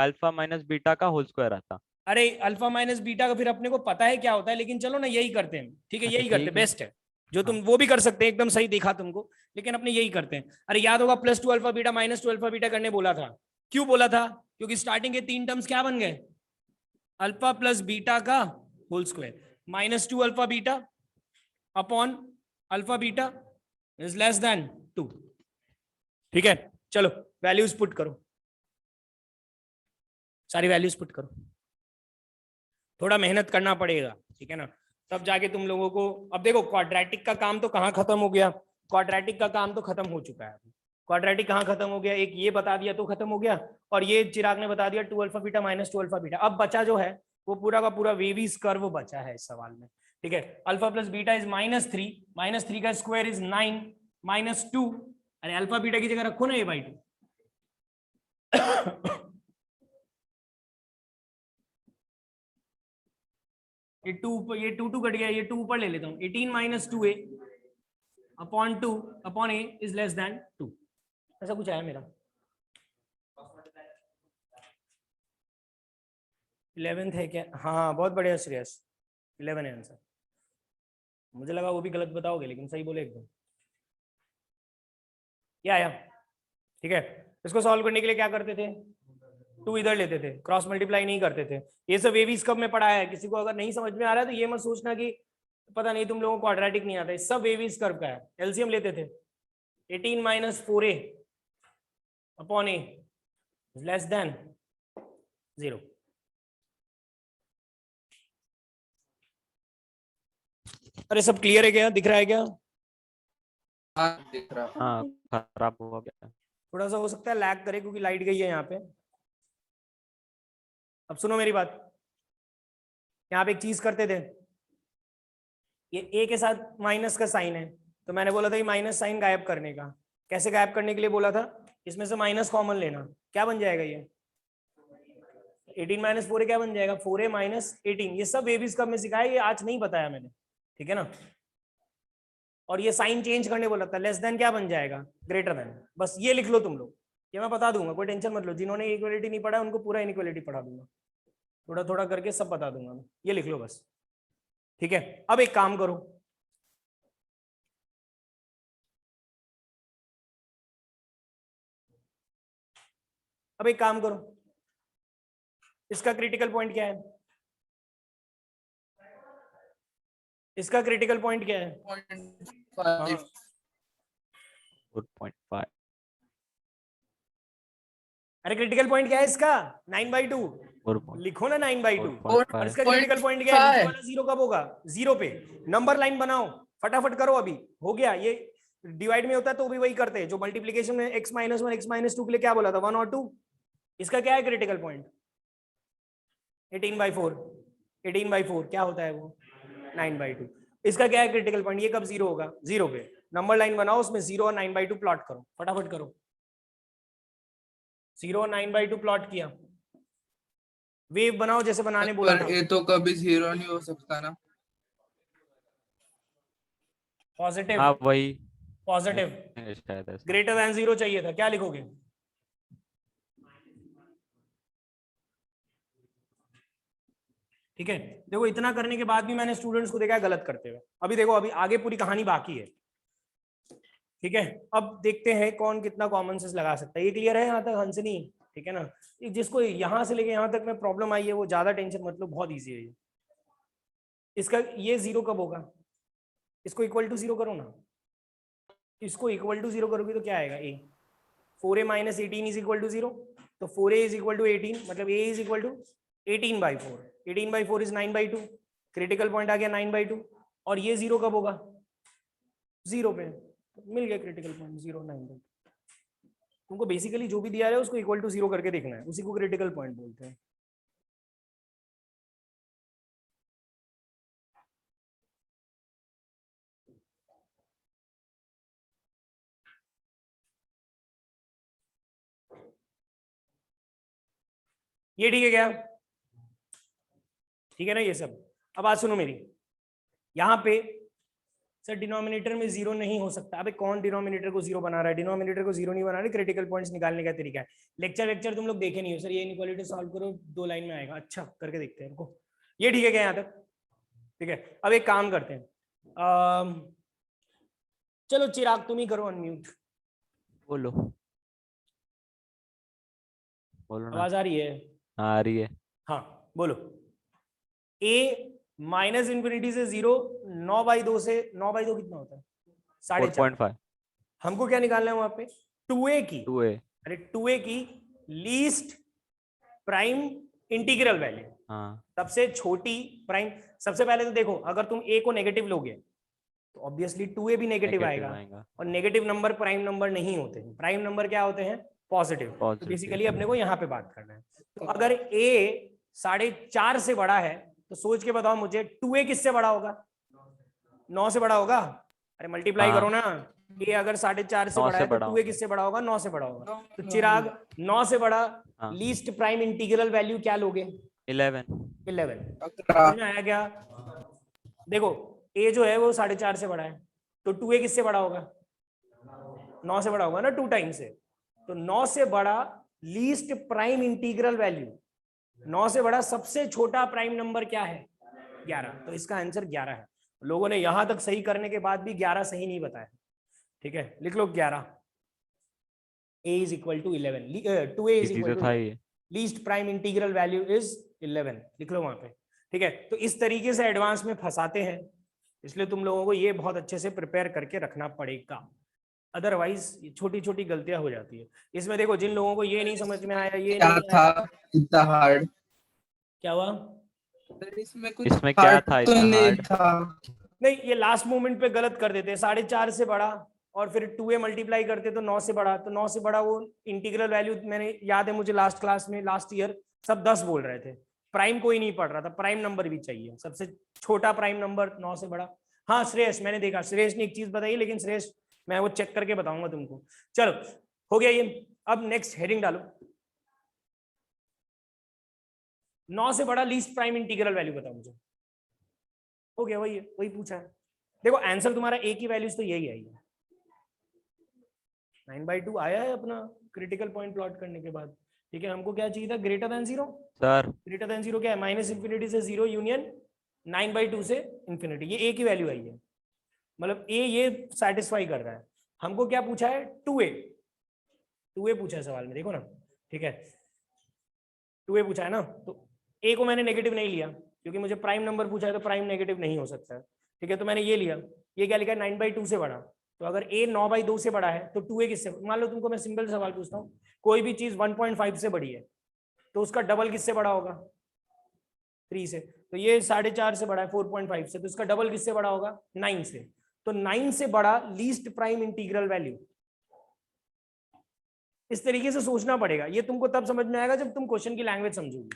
अल्फा माइनस बीटा का होल स्क्वायर आता. अरे अल्फा माइनस बीटा का फिर अपने को पता है क्या होता है, लेकिन चलो ना यही करते हैं. ठीक है, अच्छा, यही करते हैं, ठीक है. बेस्ट है. जो तुम वो भी कर सकते हैं, एकदम सही देखा तुमको, लेकिन अपने यही करते हैं. अरे याद होगा +2 अल्फा बीटा -2 अल्फा बीटा करने बोला था. क्यों बोला था? क्योंकि स्टार्टिंग के 3 टर्म्स क्या बन गए? अल्फा प्लस बीटा का whole square -2 alpha beta upon alpha beta is less than 2. ठीक है, चलो वैल्यूज पुट करो, सारी वैल्यूज पुट करो. थोड़ा मेहनत करना पड़ेगा, ठीक है ना, तब जाके तुम लोगों को. अब देखो क्वाड्रेटिक का काम तो कहाँ खत्म हो गया? क्वाड्रेटिक का काम तो खत्म हो चुका है. क्वाड्रेटिक कहाँ खत्म हो गया, एक ये बता दिया तो खत्म हो गया, और ये चिराग ने बता दिया 2 alpha beta minus 2 alpha beta. अब बचा जो है वो पूरा का पूरा वेवीज कर्व बचा है इस सवाल में, ठीक है। अल्फा प्लस बीटा इज -3 का स्क्वायर इज 9 -2, अरे अल्फा बीटा की जगह रखो ना ये बाई 2। ये 2 कट गया, ये 2 ऊपर ले लेता हूँ, 18 - 2a upon 2 upon a is less than 2, ऐसा कुछ आया मेरा। 11th है क्या? हाँ बहुत बढ़िया श्रेयस, 11 है आंसर। मुझे लगा वो भी गलत बताओगे, लेकिन सही बोले एकदम। ये आया, ठीक है। इसको सॉल्व करने के लिए क्या करते थे, 2 इधर लेते थे, क्रॉस मल्टीप्लाई नहीं करते थे। ये सब वेवीज कब में पढ़ा है, किसी को अगर नहीं समझ में आ रहा है तो ये मत सोचना कि पता नहीं तुम लोगों को क्वाड्रेटिक नहीं आता, सब वेवीज कर्व का है। एलसीएम लेते थे, 18 - 4a upon a less than 0। अरे सब क्लियर है क्या, दिख रहा है क्या? हाँ दिख रहा। हाँ खराब हुआ क्या? थोड़ा सा हो सकता है लैग करे क्योंकि लाइट गई है यहाँ पे। अब सुनो मेरी बात, यहाँ पे एक चीज करते थे, ये a के साथ माइनस का साइन है, तो मैंने बोला था ये माइनस साइन गायब करने का। कैसे गायब करने के लिए बोला था, इसमें से माइनस कॉमन लेना। क्या बन जाएगा ये 18 - 4a क्या बन जाएगा, 4a - 18। ये सब बेबीज कब में सिखाया, ये आज नहीं बताया मैंने, ठीक है ना। और ये साइन चेंज करने बोला था, लेस देन क्या बन जाएगा, ग्रेटर देन। बस ये लिख लो तुम लोग, ये मैं बता दूंगा, कोई टेंशन मत लो। जिन्होंने इक्वलिटी नहीं पढ़ा उनको पूरा इनइक्वलिटी पढ़ा दूंगा, थोड़ा थोड़ा करके सब बता दूंगा मैं। ये लिख लो बस, ठीक है। अब एक काम करो, अब एक काम करो, इसका क्रिटिकल पॉइंट क्या है, इसका क्रिटिकल पॉइंट क्या है? 0.5 4.5। अरे क्रिटिकल पॉइंट क्या है इसका, 9/2 लिखो ना, 9/2। और इसका क्रिटिकल पॉइंट क्या है, नीचे वाला 0 कब होगा, 0 पे। नंबर लाइन बनाओ, फटाफट करो, अभी हो गया। ये डिवाइड में होता है तो भी वही करते हैं जो मल्टीप्लीकेशन में x - 1 x - 2 के लिए क्या बोला था, 1 और 2। इसका क्या है क्रिटिकल पॉइंट, 18/4। 18/4 क्या होता है वो, 9/2। इसका क्या है क्रिटिकल पॉइंट, ये कब 0 होगा, 0 पे। नंबर लाइन बनाओ, उसमें 0 और 9/2 प्लॉट करो, फटाफट करो। 0 और 9/2 प्लॉट किया, वेव बनाओ जैसे बनाने बोला पर था। ये तो कभी 0 नहीं हो सकता ना। पॉजिटिव, हाँ वही पॉजिटिव, शायद ऐसा। ग्रेटर देन 0 चाहिए था, क्या लिखोगे? ठीक है। देखो इतना करने के बाद भी मैंने स्टूडेंट्स को देखा है गलत करते हुए। अभी देखो, अभी आगे पूरी कहानी बाकी है, ठीक है। अब देखते हैं कौन कितना कॉमन सेंस लगा सकता है। ये क्लियर है यहाँ तक हंसनी, ठीक है ना। जिसको यहाँ से लेके यहाँ तक में प्रॉब्लम आई है वो ज्यादा टेंशन मतलब, बहुत ईजी है ये। इसका ये 0 कब होगा, इसको इक्वल टू 0 करो ना, इसको इक्वल टू 0 करोगे तो क्या आएगा, a 4a - 18 is equal to 0। तो 4a इज इक्वल टू 18, मतलब a is equal to 18/4। 18/4 is 9/2, critical point आ गया 9/2। और ये 0 कब होगा, 0 पे। मिल गया क्रिटिकल पॉइंट 0 9/2। तुमको बेसिकली जो भी दिया है उसको इक्वल टू 0 करके देखना है, उसी को क्रिटिकल पॉइंट बोलते हैं। ये ठीक है क्या, ठीक है ना ये सब। अब बात सुनो मेरी, यहाँ पे सर डिनोमिनेटर में 0 नहीं हो सकता। अबे कौन डिनोमिनेटर को 0 बना रहा है, डिनोमिनेटर को 0 नहीं बना रहा, क्रिटिकल पॉइंट्स निकालने का तरीका है। लेक्चर तुम लोग देखे नहीं हो सर, ये इनइक्वालिटी सॉल्व करो 2 लाइन में आएगा। अच्छा करके देखते हैं इनको। ये ठीक है क्या यहाँ तक, ठीक है। अब एक काम करते हैं, चलो चिराग तुम ही करो अनम्यूट। बोलो बोलो ना। आवाज आ रही है? हाँ आ रही है। हाँ बोलो। a -∞ से 0, 9/2 से 9/2 कितना होता है, 4.5। 4.5। हमको क्या निकालना है वहां पे, 2a की, 2a। अरे 2a की लीस्ट प्राइम इंटीग्रल वैल्यू, हाँ सबसे छोटी प्राइम। सबसे पहले तो देखो, अगर तुम a को नेगेटिव लोगे तो ऑब्वियसली 2a भी नेगेटिव आएगा, और नेगेटिव नंबर प्राइम नंबर नहीं होते हैं, प्राइम नंबर क्या होते हैं, पॉजिटिव। तो बेसिकली अपने को यहाँ पे बात करना है। तो अगर a 4.5 से बड़ा है तो सोच के बताओ मुझे 2a किससे बड़ा होगा, 9 से बड़ा होगा। अरे मल्टीप्लाई करो ना, a अगर 4.5 से बड़ा है तो 2a किससे बड़ा होगा, 9 से बड़ा होगा। तो चिराग 9 से बड़ा लीस्ट प्राइम इंटीग्रल वैल्यू क्या लोगे, 11। समझ में आया क्या? देखो a जो है वो 4.5 से बड़ा है, तो 2a किससे बड़ा होगा, 9 से बड़ा होगा ना, 2 टाइम्स से। तो 9 से बड़ा लीस्ट प्राइम इंटीग्रल वैल्यू, 9 से बड़ा सबसे छोटा प्राइम नंबर क्या है, 11। तो इसका आंसर 11 है। लोगों ने यहां तक सही करने के बाद भी 11 सही नहीं बताया। ठीक है, लिख लो 11। a is equal to 11, 2a is equal to least prime integral value is 11, लिख लो वहां पे। ठीक है, तो इस तरीके से एडवांस में फंसाते हैं, इसलिए तुम लोगों को ये बहुत अच्छे से प्रिपेयर करके रखना पड़ेगा, अदरवाइज छोटी छोटी गलतियां हो जाती है इसमें। देखो जिन लोगों को ये नहीं समझ में आया, ये क्या नहीं था आया, इतना हार्ड, क्या हुआ इसमें कुछ इसमें क्या hard था तो इतना नहीं हार्ड? था। नहीं, ये लास्ट मोमेंट पे गलत कर देते हैं, 4.5 से बड़ा और फिर 2a मल्टीप्लाई करते तो 9 से बड़ा, तो 9 से बड़ा वो इंटीग्रल वैल्यू, मैंने याद है मुझे लास्ट क्लास में लास्ट ईयर सब 10 बोल रहे थे, प्राइम कोई नहीं पढ़ रहा था, प्राइम नंबर भी चाहिए, सबसे छोटा प्राइम नंबर 9 से बड़ा। हाँ श्रेयस, मैंने देखा श्रेयस ने एक चीज बताई, लेकिन श्रेयस मैं वो चेक करके बताऊंगा तुमको। चलो हो गया ये, अब नेक्स्ट हेडिंग डालो, 9 से बड़ा लीस्ट प्राइम इंटीग्रल वैल्यू बताओ मुझे। हो गया, वही पूछा है। देखो आंसर तुम्हारा a की वैल्यूज तो यही आई है, 9/2 आया है अपना क्रिटिकल पॉइंट प्लॉट करने के बाद। ठीक है, हमको क्या चाहिए था, greater than 0। Sir greater than 0 क्या है, -∞ से 0 यूनियन 9/2 से इन्फिनिटी, ये a की वैल्यू आई है, मतलब a ये सेटिस्फाई कर रहा है। हमको क्या पूछा है, 2a पूछा है सवाल में, देखो ना। ठीक है, 2a पूछा है ना, तो a को मैंने नेगेटिव नहीं लिया क्योंकि मुझे प्राइम नंबर पूछा है, तो प्राइम नेगेटिव नहीं हो सकता है। ठीक है, तो मैंने ये लिया, ये क्या लिखा है, 9/2 से बड़ा। तो अगर a 9/2 से बड़ा है तो 2a किससे, मान लो तुमको मैं सिंपल सवाल पूछता हूँ, कोई भी चीज 1.5 से बड़ी है तो उसका डबल किससे बड़ा होगा, 3 से। तो ये 4.5 से बड़ा है 4.5 से, तो इसका डबल किससे बड़ा होगा, 9 से। तो 9 से बड़ा लीस्ट प्राइम इंटीग्रल वैल्यू, इस तरीके से सोचना पड़ेगा। ये तुमको तब समझ में आएगा जब तुम क्वेश्चन की लैंग्वेज समझोगी।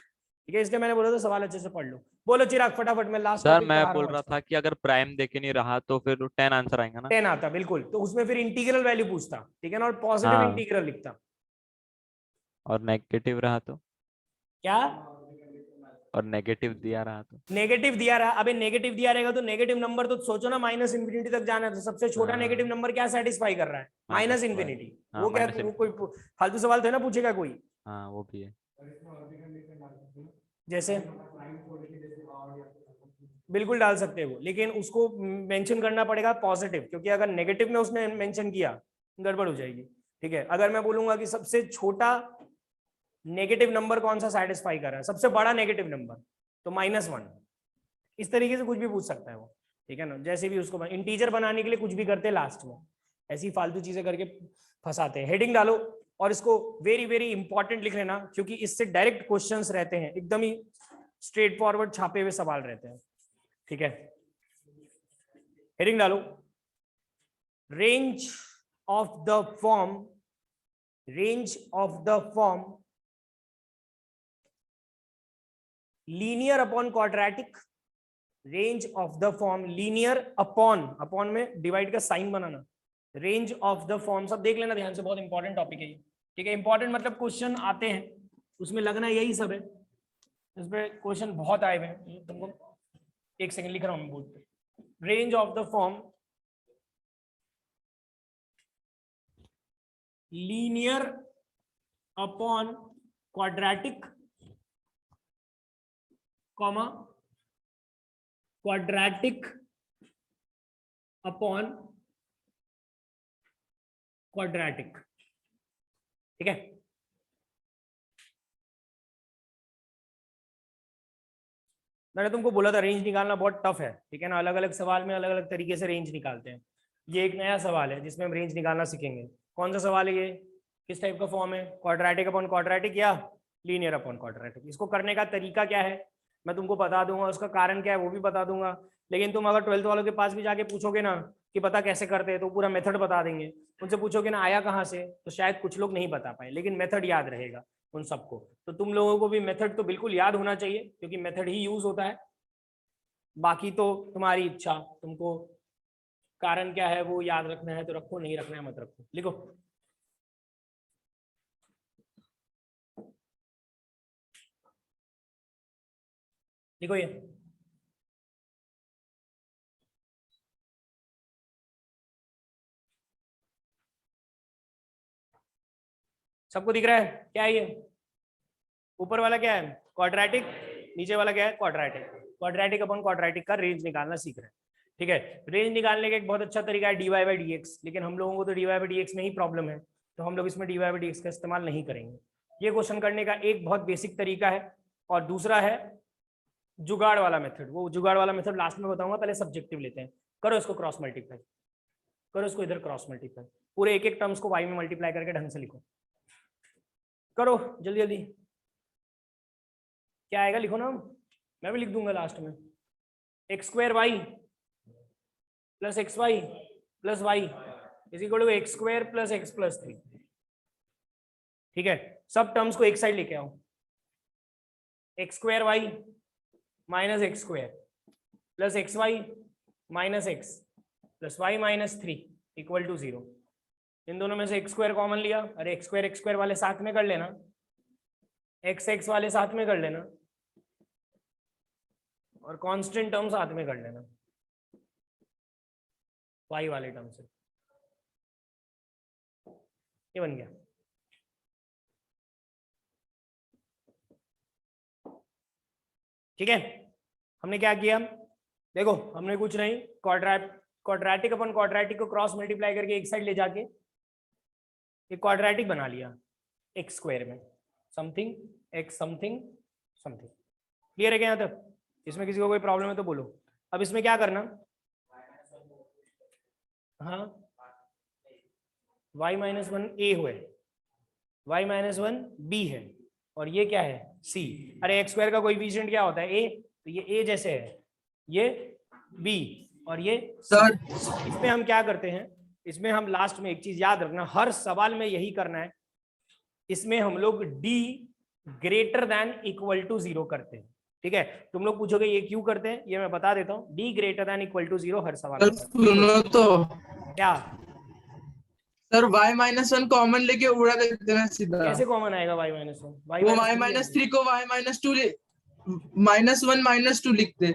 ठीक है, इसलिए मैंने बोला था सवाल अच्छे से पढ़ लो। बोलो चिराग फटाफट, मैं लास्ट सर मैं बोल रहा था कि अगर प्राइम देखे नहीं रहा तो फिर 10 आंसर आएगा ना, 10 आता बिल्कुल, तो उसमें फिर इंटीग्रल वैल्यू पूछता, ठीक है ना, और पॉजिटिव इंटीग्रल लिखता। और नेगेटिव रहा तो क्या, और नेगेटिव दिया रहा तो, नेगेटिव दिया रहा, अबे नेगेटिव दिया रहेगा तो नेगेटिव नंबर तो सोचो ना, -∞ तक जाना है, तो सबसे छोटा नेगेटिव नंबर क्या सेटिस्फाई कर रहा है, -∞। वो क्या, वो कोई फालतू सवाल थे ना पूछेगा कोई। हाँ वो भी है, जैसे बिल्कुल डाल सकते हो, लेकिन उसको मेंशन करना पड़ेगा पॉजिटिव, क्योंकि अगर नेगेटिव में उसने मेंशन किया गड़बड़ हो जाएगी। ठीक है, अगर मैं बोलूंगा कि सबसे छोटा नेगेटिव नंबर कौन सा सेटिस्फाई कर रहा है, सबसे बड़ा नेगेटिव नंबर, तो -1, इस तरीके से कुछ भी पूछ सकता है वो। ठीक है ना, जैसे भी उसको इंटीजर बनाने के लिए कुछ भी करते हैं लास्ट में, ऐसी फालतू चीजें करके फंसाते हैं। हेडिंग डालो और इसको वेरी वेरी इंपॉर्टेंट लिख लेना, क्योंकि इससे डायरेक्ट क्वेश्चंस रहते हैं, एकदम ही स्ट्रेट फॉरवर्ड छापे हुए सवाल रहते हैं। ठीक है, हेडिंग डालो, range of the form linear upon quadratic, range of the form linear upon में डिवाइड का साइन बनाना, रेंज ऑफ द फॉर्म, सब देख लेना ध्यान से, बहुत इंपॉर्टेंट टॉपिक है ये। ठीक है, इंपॉर्टेंट मतलब क्वेश्चन आते हैं उसमें लगना यही सब है, इस पे क्वेश्चन बहुत आए हुए हैं। तुमको एक सेकंड लिख रहा हूं मैं बोर्ड पे, range of the form linear upon quadratic, comma quadratic upon quadratic. ठीक है, मैंने तुमको बोला था रेंज निकालना बहुत टफ है। ठीक है ना, अलग अलग सवाल में अलग अलग तरीके से रेंज निकालते हैं। ये एक नया सवाल है जिसमें हम रेंज निकालना सीखेंगे। कौन सा सवाल है ये, किस टाइप का फॉर्म है, क्वाड्रेटिक अपॉन क्वाड्रेटिक या लीनियर अपॉन क्वाड्रेटिक। इसको करने का तरीका क्या है मैं तुमको बता दूंगा, उसका कारण क्या है वो भी बता दूंगा, लेकिन तुम अगर 12th वालों के पास भी जाके पूछोगे ना कि पता कैसे करते हैं, तो पूरा मेथड बता देंगे। उनसे पूछोगे ना आया कहाँ से, तो शायद कुछ लोग नहीं बता पाए, लेकिन मेथड याद रहेगा उन सबको। तो तुम लोगों को भी मेथड तो बिल्कुल याद होना चाहिए, क्योंकि मेथड ही यूज होता है। बाकी तो तुम्हारी इच्छा, तुमको कारण क्या है वो याद रखना है तो रखो, नहीं रखना है मत रखो। लिखो लिखो ये। सबको दिख रहा है क्या है ये? ऊपर वाला क्या है? क्वाड्रेटिक। नीचे वाला क्या है? क्वाड्रेटिक। क्वाड्रेटिक अपन क्वाड्रेटिक का रेंज निकालना सीख रहे हैं। ठीक है, रेंज निकालने का एक बहुत अच्छा तरीका है dy बाई dx, लेकिन हम लोगों को तो dy बाई dx में ही प्रॉब्लम है, तो हम लोग इसमें dy बाई dx का इस्तेमाल नहीं करेंगे। ये क्वेश्चन करने का एक बहुत बेसिक तरीका है। और दूसरा है जुगाड़ वाला मेथड। वो जुगाड़ वाला मेथड लास्ट में बताऊंगा, पहले सब्जेक्टिव लेते हैं। करो इसको क्रॉस मल्टीप्लाई, करो इसको इधर क्रॉस मल्टीप्लाई, पूरे एक एक टर्म्स को y में मल्टीप्लाई करके ढंग से लिखो। करो जल्दी जल्दी। क्या आएगा लिखो ना, मैं भी लिख दूंगा लास्ट में। X square y plus x y plus y is equal to x square plus x plus 3। ठीक है, सब टर्म्स को एक साइड लेके आओ। X square y minus x square plus x y minus x plus y minus 3 equal to 0। इन दोनों में से एक्स स्क्वायर कॉमन लिया, अरे एक्स स्क्वायर वाले साथ में कर लेना, एक्स एक्स वाले साथ में कर लेना, और कांस्टेंट टर्म साथ में कर लेना वाई वाले टर्म से। ये बन गया। ठीक है, हमने क्या किया देखो, हमने कुछ नहीं, क्वाड्रेटिक अपन क्वाड्रेटिक को क्रॉस मल्टीप्लाई करके एक साइड ले जाके एक क्वाड्रेटिक बना लिया एक्स स्क्वायर में, something x something something. Clear है क्या यहाँ तक? इसमें किसी को कोई प्रॉब्लम है तो बोलो। अब इसमें क्या करना, हाँ y माइनस 1 a हुए, y माइनस 1 b है, और ये क्या है c। अरे एक्स स्क्वायर का कोएफिशिएंट क्या होता है a, तो ये a जैसे है, ये b और ये सर इसमें हम क्या करते हैं, इसमें हम लास्ट में एक चीज याद रखना, हर सवाल में यही करना है, इसमें हम लोग d greater than equal to 0 करते हैं। ठीक है, तुम लोग पूछोगे ये क्यों करते हैं, ये मैं बता देता हूँ। d greater than equal to 0 हर सवाल में। सुनो तो, क्या सर y माइनस 1 कॉमन लेके उड़ा देते ना सीधा। कैसे कॉमन आएगा y माइनस 1? वो y माइनस 3 को y माइनस 2 माइनस 1 माइनस 2 लिखते।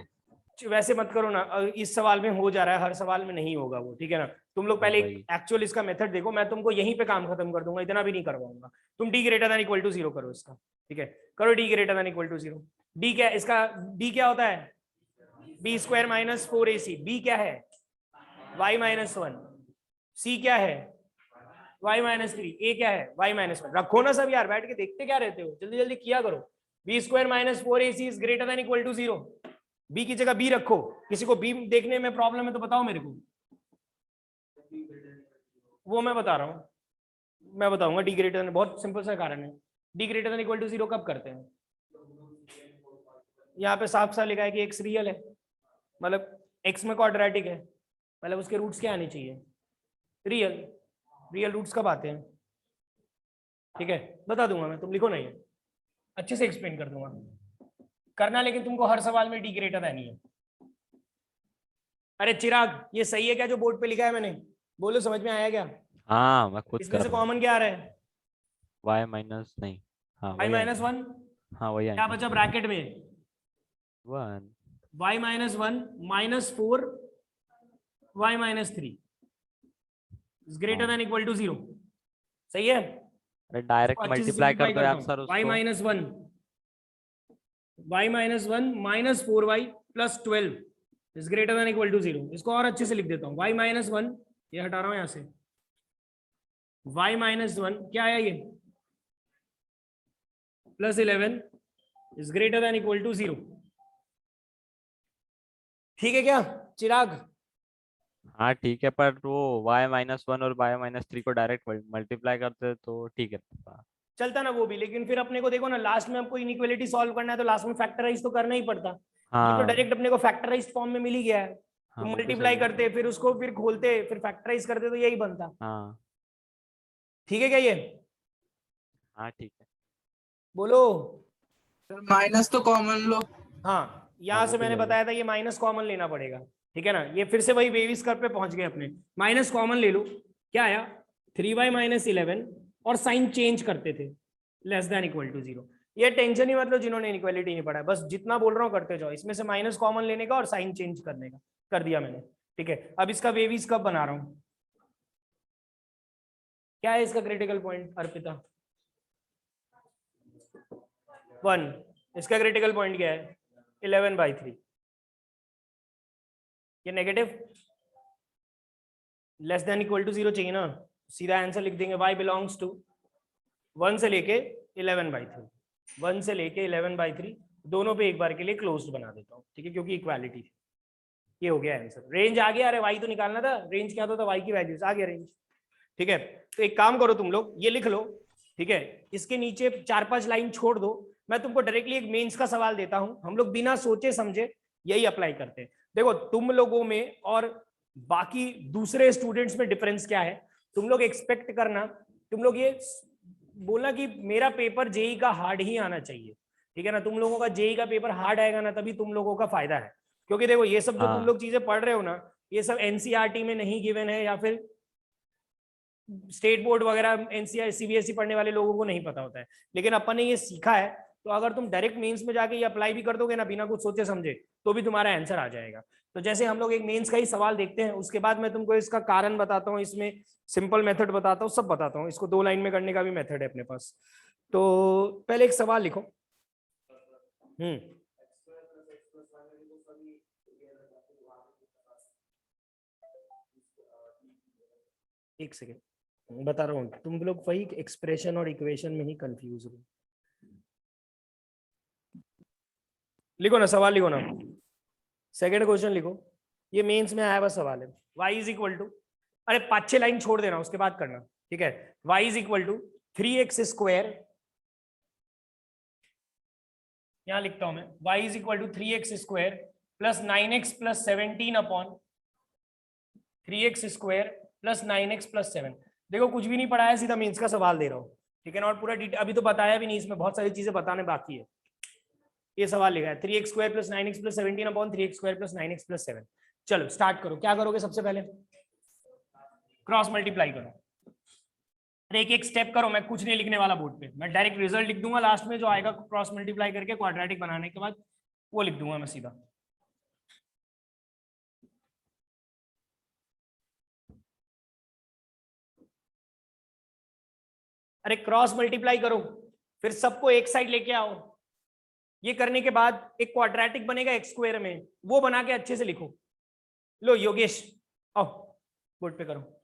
वैसे मत करो ना, इस सवाल में हो जा रहा है, हर सवाल में नहीं होगा वो। ठीक है ना, तुम लोग पहले एक्चुअल इसका मेथड देखो, मैं तुमको यहीं पे काम खत्म कर दूंगा, इतना भी नहीं करवाऊंगा। तुम d greater than equal to 0 करो इसका। ठीक है, करो d greater than equal to 0। d क्या इसका, d क्या होता है? b स्क्वायर माइनस 4ac। b क्या है? y minus 1। c क्या है? y minus 3। a क्या है? y minus 1। रखो ना सब यार, बैठ के देखते क्या रहते हो, जल्दी जल्दी किया करो। b स्क्वायर minus 4ac is greater than equal to 0। b की जगह b रखो। किसी को b देखने में प्रॉब्लम है तो बताओ मेरे को, वो मैं बता रहा हूँ, मैं बताऊंगा। d ग्रेटर देन, बहुत सिंपल सा कारण है। d greater than equal to 0 कब करते हैं? यहाँ पे साफ साफ लिखा है कि x रियल है, मतलब x में क्वाड्रेटिक है, मतलब उसके रूट्स क्या आने चाहिए? रियल। रियल रूट्स कब आते हैं? ठीक है, बता दूंगा मैं, तुम लिखो ना, ये अच्छे से एक्सप्लेन कर दूंगा करना, लेकिन तुमको हर सवाल में d ग्रेटर देन ही है। अरे चिराग, ये सही है क्या जो बोर्ड पे लिखा है मैंने? बोलो, समझ में आया क्या? हाँ मैं खुद इसमें कर से रहा हूँ। कॉमन क्या आ रहा है? y माइनस नहीं, हाँ y माइनस 1। हाँ वही क्या बचा ब्रैकेट में? 1। y minus 1 minus 4 y minus 3 greater than equal to 0। सही है? अरे डायरेक्ट अच्छे से मल्टीप्लाई कर simplify दो करता यार हूं। सर y उसको। Minus 1 y minus 1 minus 4y plus 12 is greater than equal to 0। इसको और अच्छे से लिख देता हूँ, y माइनस 1, ये हटा रहा हूँ यहाँ से, y माइनस 1 क्या आया ये, plus 11 is greater than equal to 0। ठीक है क्या चिराग? हाँ ठीक है, पर वो y माइनस 1 और y माइनस 3 को डायरेक्ट मल्टीप्लाई करते तो ठीक है। चलता ना वो भी, लेकिन फिर अपने को देखो ना, लास्ट में हमको इनइक्वालिटी सॉल्व करना है तो लास्ट में फैक्टराइज तो करना ही पड़ता। ये तो हाँ डायरेक्ट अपने को फैक्टराइज्ड फॉर्म में मिल ही गया है। हाँ, तुम वो तो मल्टीप्लाई सही है। करते फिर उसको फिर खोलते फिर फैक्टराइज करते तो यही बनता। हाँ ठीक है क्या ये? हाँ ठीक है। बोलो। सर माइनस तो कॉमन लो। हाँ, हाँ यहाँ वो से भी मैंने ले लो। बताया था ये माइनस कॉमन लेना पड़ेगा। ठीक है ना, ये फिर से वही बेबी स्क्वायर पे पहुंच गए अपने। माइनस कॉमन ले लो, क्या आया 3y माइनस 11 और साइन चेंज करते थे लेस देन इक्वल टू 0। ये टेंशन ही मतलब जिन्होंने इनइक्वालिटी नहीं पढ़ा है, बस जितना बोल रहा हूँ करते जाओ। इसमें से माइनस कॉमन लेने का और साइन चेंज करने का कर दिया मैंने। ठीक है, अब इसका बेबीज कब बना रहा हूँ। क्या है इसका क्रिटिकल पॉइंट अर्पिता? 1। इसका क्रिटिकल पॉइंट क्या है? 11/3। ये negative less than equal to 0 चाहिए ना, सीधा आंसर लिख देंगे y बिलोंग्स टू 1 से लेके 11/3। 1 से लेके 11/3 दोनों पे एक बार के लिए क्लोज्ड बना देता हूँ। ठीक है, क्योंकि इक्वालिटी थी। ये हो गया आंसर। रेंज आ गया। अरे y तो निकालना था, रेंज क्या होता था y की वैल्यूज आ गया रेंज। ठीक है, तो एक काम करो तुम लोग, ये लिख लो। ठीक है, इसके नीचे 4-5 लाइन छोड़ दो। मैं तुमको डायरेक्टली एक मेंस का सवाल देता हूं, हम लोग बिना सोचे समझे यही अप्लाई करते हैं। देखो तुम लोगों में और बाकी दूसरे स्टूडेंट्स में डिफरेंस क्या है। तुम लोग एक्सपेक्ट करना, तुम लोग ये बोलना कि मेरा पेपर जेई का हार्ड ही आना चाहिए। ठीक है ना, तुम लोगों का जेई का पेपर हार्ड आएगा ना, तभी तुम लोगों का फायदा है। क्योंकि देखो ये सब जो तुम हाँ लोग चीजें पढ़ रहे हो ना, ये सब एनसीईआरटी में नहीं गिवन है, या फिर स्टेट बोर्ड वगैरह एनसीआर सीबीएसई पढ़ने वाले लोगों को नहीं पता होता है। लेकिन अपन ने ये सीखा है, तो अगर तुम डायरेक्ट मेंस में जाके ये अप्लाई भी कर दोगे ना बिना कुछ सोचे समझे, तो भी तुम्हारा आंसर आ जाएगा। तो जैसे हम लोग एक मेंस का ही सवाल देखते हैं, उसके बाद मैं तुमको इसका कारण बताता हूँ, इसमें सिंपल मेथड बताता हूँ, सब बताता हूँ। इसको 2 लाइन में करने का भी मेथड है अपने पास। तो पहले एक सवाल लिखो। एक सेकेंड बता रहा हूँ, तुम लोग वही एक्सप्रेशन और इक्वेशन में ही कंफ्यूज हो। लिखो ना, सवाल लिखो ना। सेकंड क्वेश्चन लिखो, ये मेंस में आया हुआ सवाल है। y इज इक्वल टू, अरे 5-6 लाइन छोड़ देना उसके बाद करना। ठीक है, y is equal to 3x square, यहां लिखता हूं मैं, y is equal to 3x square plus 9x plus 17 upon 3x square plus 9x plus 7। देखो कुछ भी नहीं पढ़ाया, सीधा मेंस का सवाल दे रहा हूँ। ठीक है ना, और पूरा अभी तो बताया भी नहीं, इसमें बहुत सारी चीजें बताने बाकी है। ये सवाल लिखा है 3x square plus 9x plus 17 upon 3x square plus 9x plus 7। चलो स्टार्ट करो, क्या करोगे सबसे पहले? क्रॉस मल्टीप्लाई करो। एक एक स्टेप करो, मैं कुछ नहीं लिखने वाला बोर्ड पे, मैं डायरेक्ट रिजल्ट लिख दूंगा लास्ट में जो आएगा क्रॉस मल्टीप्लाई करके क्वाड्रेटिक बनाने के बाद, वो लिख दूंगा मैं सीधा। अरे क्रॉस मल्टीप्लाई करो, फिर सबको एक साइड लेके आओ। ये करने के बाद एक क्वाड्रेटिक बनेगा एक्स स्क्वायर में, वो बना के अच्छे से लिखो। लो योगेश आओ बोर्ड पे करो।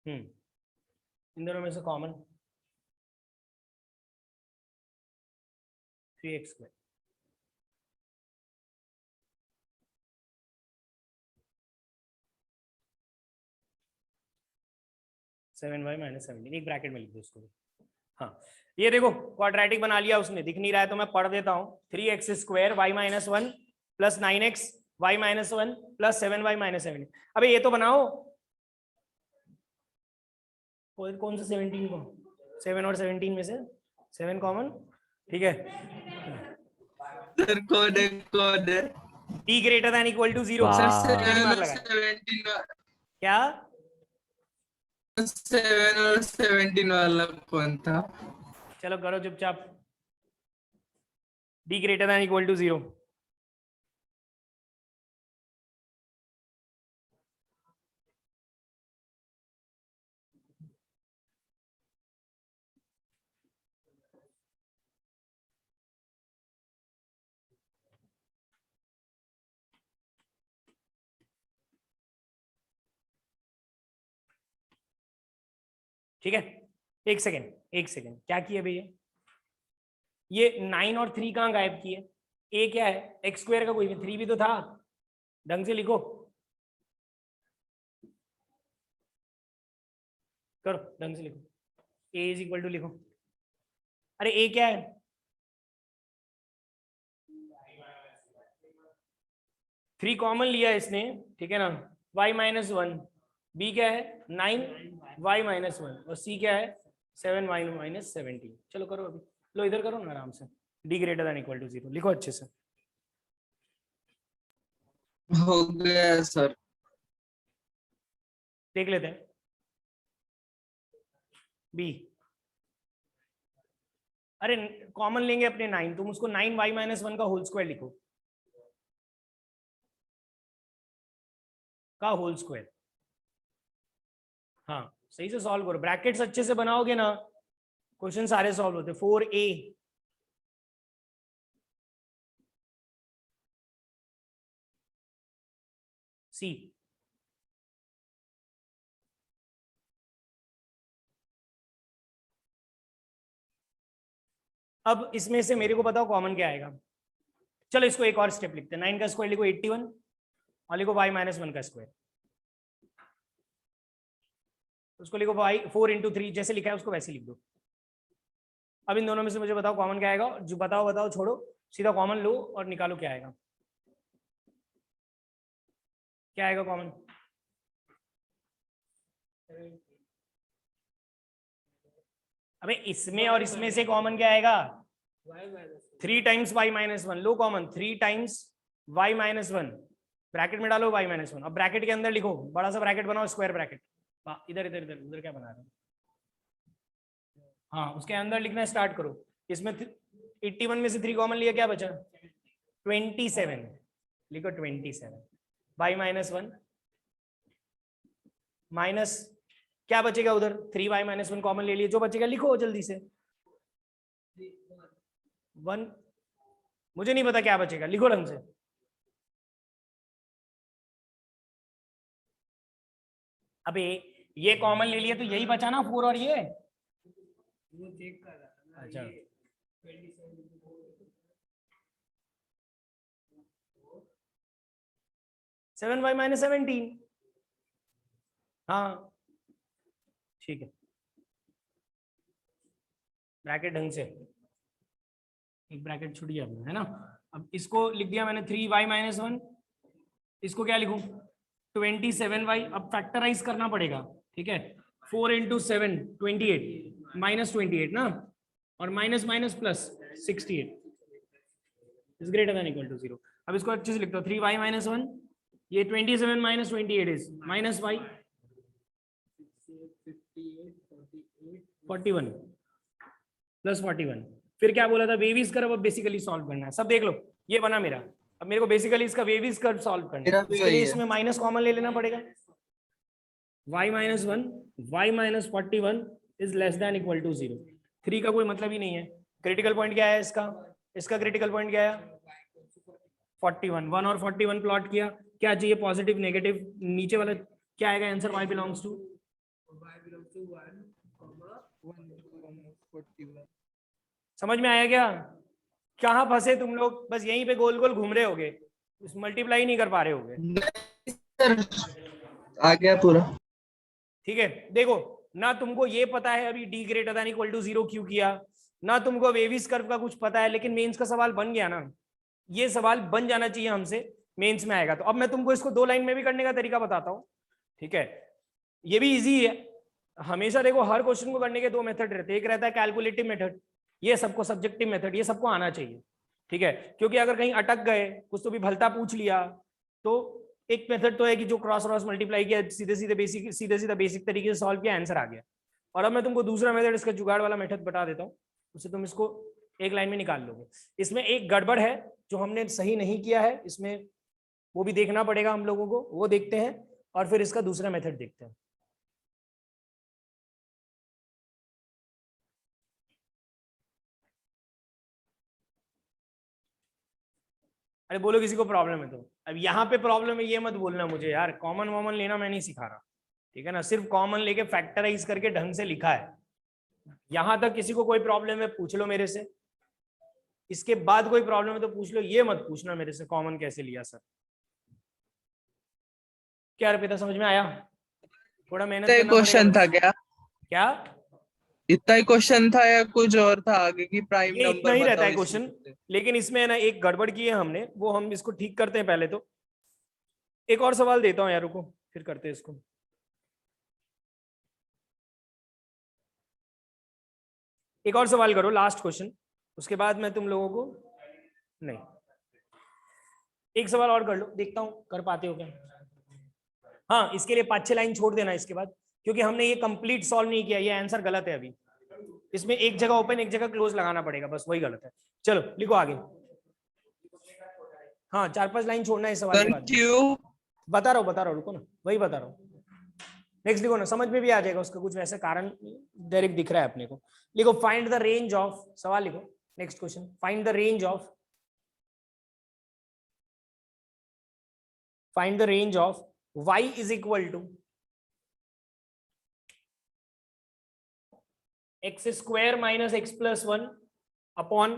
इन दोनों में से common 3x square, 7y minus 17, एक ब्रैकेट में लिख दो उसको। हाँ, ये देखो क्वाड्रेटिक बना लिया उसने, दिख नहीं रहा है तो मैं पढ़ देता हूँ। 3x square y minus 1 plus 9x y minus 1 plus 7y minus 7। अबे ये तो बनाओ, कौन सा 17 को, 7 और 17 में से 7 कॉमन। ठीक है, सर कोड है t greater than equal to 0। Sir वाह 7 मार और लगा 17 क्या? 7 और 17 वाला कौन था? चलो करो चुपचाप, d greater than equal to 0। ठीक है, एक सेकेंड क्या किया भैया, ये 9 और 3 कहाँ गायब किए, ए क्या है, एक्स स्क्वायर का कोई 3 भी तो था, ढंग से लिखो, करो ढंग से लिखो, ए इज इक्वल टू लिखो, अरे ए क्या है, थ्री कॉमन लिया इसने, ठीक है ना, y माइनस 1, बी क्या है 9 y माइनस 1 और सी क्या है 7 y माइनस 17। चलो करो अभी, लो इधर करो ना आराम से, d greater than equal to 0 लिखो अच्छे से, हो गया सर। देख लेते हैं बी, अरे कॉमन लेंगे अपने 9, तुम उसको 9 y माइनस 1 का होल स्क्वायर लिखो, का होल स्क्वायर, हाँ सही से सॉल्व करो, ब्रैकेट्स अच्छे से बनाओगे ना क्वेश्चन सारे सॉल्व होते। 4a सी, अब इसमें से मेरे को बताओ कॉमन क्या आएगा, चलो इसको एक और स्टेप लिखते हैं, 9 का स्क्वायर लिखो 81 और लिखो y माइनस 1 का स्क्वायर, उसको लिखो y 4 इंटू 3 जैसे लिखा है उसको वैसे लिख दो। अब इन दोनों में से मुझे बताओ कॉमन क्या आएगा, जो बताओ छोड़ो, सीधा कॉमन लो और निकालो क्या आएगा, क्या आएगा कॉमन, अबे इसमें और इसमें से कॉमन क्या आएगा, 3 टाइम्स y माइनस 1, लो common 3 times y minus 1, bracket में डालो y माइनस 1, अब ब्रैकेट के अंदर लिखो, बड़ा सा ब्रैकेट बनाओ स्क्वायर ब्रैकेट, इधर इधर इधर उधर क्या बना रहे हो, हाँ उसके अंदर लिखना स्टार्ट करो, इसमें 81 में से 3 कॉमन लिया, क्या बचा 27, लिखो 27, y माइनस 1 माइनस क्या बचेगा उधर, 3y माइनस 1 कॉमन ले लिए, जो बचेगा लिखो जल्दी से, 1, मुझे नहीं पता क्या बचेगा, लिखो ढंग से, अबे ये कॉमन ले लिए तो यही बचा ना 4 और ये, अच्छा 7y माइनस 17, हाँ ठीक है, ब्रैकेट ढंग से, एक ब्रैकेट छूट गया है ना, अब इसको लिख दिया मैंने 3y माइनस 1, इसको क्या लिखूं 27y, अब फैक्टराइज करना पड़ेगा, ठीक है, 4 इंटू 7 28 माइनस 28 ना, और minus minus plus 68 is greater than equal to 0। अब इसको अच्छे से लिखता हूँ 3y माइनस 1, ये 27 minus 28 is minus y 41 plus 41, फिर क्या बोला था वेवीज कर्व, अब बेसिकली सॉल्व करना है, सब देख लो ये बना मेरा, अब मेरे को बेसिकली इसका वेवीज कर्व सॉल्व करना है, इसके लिए इसमें माइनस कॉमन ले लेना पड़ेगा, y minus 1 y minus 41 is less than equal to 0, 3 का कोई मतलब ही नहीं है, क्रिटिकल पॉइंट क्या है इसका, इसका क्रिटिकल पॉइंट क्या है 41, 1 और 41 प्लॉट किया, क्या चाहिए पॉजिटिव नेगेटिव, नीचे वाला क्या आएगा आंसर, y बिलोंग्स टू 41। समझ में आया क्या, कहाँ फंसे तुम लोग, बस यहीं पे गोल गोल घूम रहे होगे, मल्टीप्लाई नहीं कर पा रहे होगे, आ गया पूरा, ठीक है, देखो ना तुमको ये पता है अभी d greater than equal to 0 क्यों किया, ना तुमको वेविस कर्व का कुछ पता है, लेकिन मेंस का सवाल बन गया ना, ये सवाल बन जाना चाहिए हमसे, मेंस में आएगा। तो अब मैं तुमको इसको 2 लाइन में भी करने का तरीका बताता हूँ, ठीक है, ये भी इजी है, हमेशा देखो हर क्वेश्चन को करने के 2 मेथड रहते हैं, एक रहता है कैलकुलेटिव मेथड, ये सबको सब्जेक्टिव मेथड, ये सबको आना चाहिए, ठीक है, क्योंकि अगर कहीं अटक गए, कुछ तो भी भलता पूछ लिया, तो एक मेथड तो है कि जो क्रॉस क्रॉस मल्टीप्लाई किया, सीधे सीधे बेसिक तरीके से सॉल्व किया, आंसर आ गया। और अब मैं तुमको दूसरा मेथड, इसका जुगाड़ वाला मेथड बता देता हूँ, उससे तुम इसको एक लाइन में निकाल लोगे। इसमें एक गड़बड़ है जो हमने सही नहीं किया है, इसमें वो भी देखना पड़ेगा हम लोगों को, वो देखते हैं और फिर इसका दूसरा मेथड देखते हैं। अरे बोलो किसी को प्रॉब्लम है तो, अब यहाँ पे प्रॉब्लम है ये मत बोलना मुझे यार, कॉमन वॉमन लेना मैं नहीं सिखा रहा, ठीक है ना, सिर्फ कॉमन लेके फैक्टराइज करके ढंग से लिखा है। यहां तक किसी को कोई प्रॉब्लम है पूछ लो मेरे से, इसके बाद कोई प्रॉब्लम है तो पूछ लो, ये मत पूछना मेरे से कॉमन कैसे लिया सर। क्या अर्पिता समझ में आया? थोड़ा मेहनत करना क्वेश्चन पड़ेगा। था क्या? क्या इतना ही क्वेश्चन था या कुछ और था आगे की? प्राइम ये नंबर इतना ही रहता बताओ है क्वेश्चन, इसमें। लेकिन इसमें है ना एक गड़बड़ की है हमने, वो हम इसको ठीक करते हैं पहले तो। एक और सवाल देता हूं यार, रुको फिर करते हैं इसको। एक और सवाल करो, लास्ट क्वेश्चन, उसके बाद मैं तुम लोगों को, नहीं एक सवाल और कर लो, देखता हूं कर पाते हो क्या। हाँ, इसके लिए 5-6 लाइन छोड़ देना इसके बाद, क्योंकि हमने ये कंप्लीट सॉल्व नहीं किया, ये आंसर गलत है अभी। इसमें एक जगह ओपन एक जगह क्लोज लगाना पड़ेगा, बस वही गलत है। चलो लिखो आगे। हाँ 4-5 लाइन छोड़ना है इस सवाल के बाद। बता रहा हूँ रुको ना, वही बता रहा हूँ। नेक्स्ट लिखो ना, समझ में भी आ जाएगा उसका कुछ वैसे कारण डायरेक्ट दिख रहा है अपने को। लिखो फाइंड द रेंज ऑफ, सवाल लिखो next question, find the range of y is equal to x square minus x plus 1 upon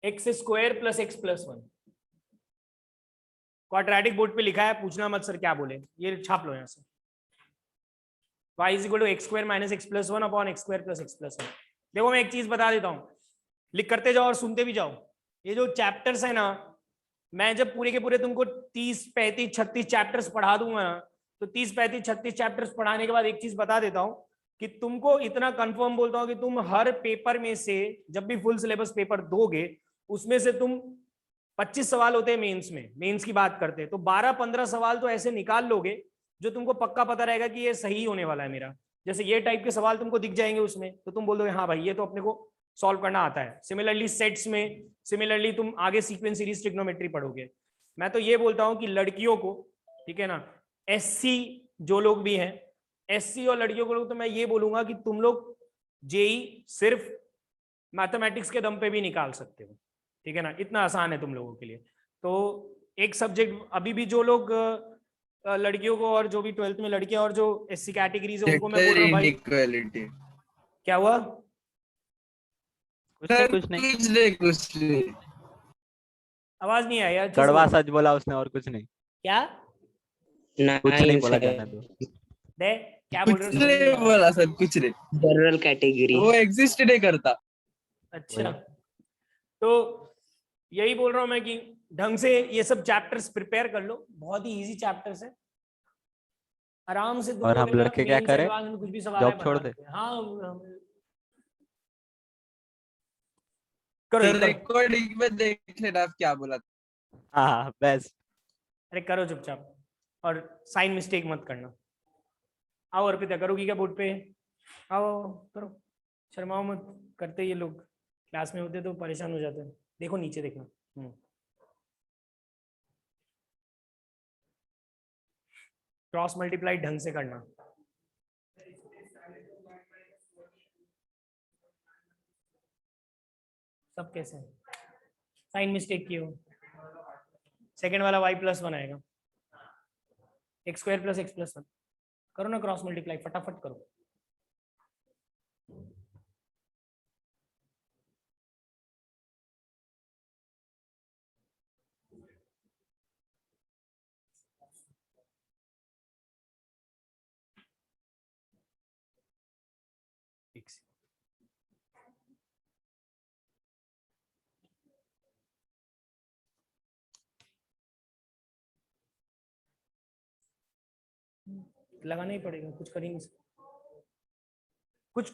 x square plus x plus 1। Quadratic board पे लिखा है, पूछना मत सर क्या बोले, ये छाप लो यहां से। y is equal to x square minus x plus 1 upon x square plus x plus 1। देखो मैं एक चीज बता देता हूं, लिख करते जाओ और सुनते भी जाओ। ये जो चैप्टर्स है ना, मैं जब पूरे के पूरे तुमको 30, 35, 36 चैप्टर्स पढ़ा दूंगा ना, तो 30, 35, 36 चैप्टर्स पढ़ाने के बाद एक चीज बता देता हूं कि तुमको इतना कंफर्म बोलता हूं कि तुम हर पेपर में से, जब भी फुल सिलेबस पेपर दोगे, उसमें से तुम 25 सवाल होते हैं मेंस में, मेंस की बात करते हैं, तो 12-15 सवाल तो ऐसे निकाल लोगे जो तुमको पक्का पता रहेगा कि ये सही होने वाला है मेरा। जैसे ये टाइप के सवाल तुमको दिख जाएंगे उसमें, तो तुम बोल दोगे हाँ भाई ये तो अपने को सॉल्व करना आता है। सिमिलरली सेट्स में, सिमिलरली तुम आगे सीक्वेंस सीरीज ट्रिग्नोमेट्री पढ़ोगे। मैं तो ये बोलता हूं कि लड़कियों को, ठीक है ना, एससी जो लोग भी हैं, एससी और लड़कियों को तो मैं ये बोलूंगा कि तुम लोग जेई सिर्फ मैथमेटिक्स के दम पे भी निकाल सकते हो, ठीक है ना, इतना आसान है तुम लोगों के लिए। तो एक सब्जेक्ट अभी भी जो लोग लड़कियों को, और जो भी 12th में लड़कियां और जो एससी कैटेगरीज है उनको मैं बोल रहा हूँ भाई, इक्वालिटी क्या हुआ? कुछ नहीं। आवाज नहीं आया यार, कड़वा सच बोला उसने और कुछ नहीं। क्या कुछ नहीं बोला, जाने दो। दे क्या बोल कुछ रहे नहीं हो? बोला सर, कुछ नहीं। जनरल कैटेगरी वो एग्जिस्ट नहीं करता। अच्छा, तो यही बोल रहा हूं मैं कि ढंग से ये सब चैप्टर्स प्रिपेयर कर लो, बहुत ही इजी चैप्टर्स है, आराम से तुम और लोग हम लड़के क्या करें? कुछ भी सवाल जॉब है छोड़ बता दे? सकते हैं। हाँ करो सर करो। रिकॉर्डिंग में देख लेना आप क्या बोला था। हाँ बेस्ट। अरे करो चुपचाप, और साइन मिस्टेक मत करना। आओ अर्पिता, करोगी क्या बोर्ड पे? आओ करो, शर्माओ मत, करते ये लोग क्लास में होते तो परेशान हो जाते हैं। देखो नीचे देखना। क्रॉस मल्टीप्लाई ढंग से करना। सब कैसे साइन मिस्टेक की हो? सेकंड वाला y प्लस 1 आएगा, x square plus x plus 1। करो ना क्रॉस मल्टीप्लाई, फटाफट करो। लगाना ही पड़ेगा, कुछ करेंगे कुछ।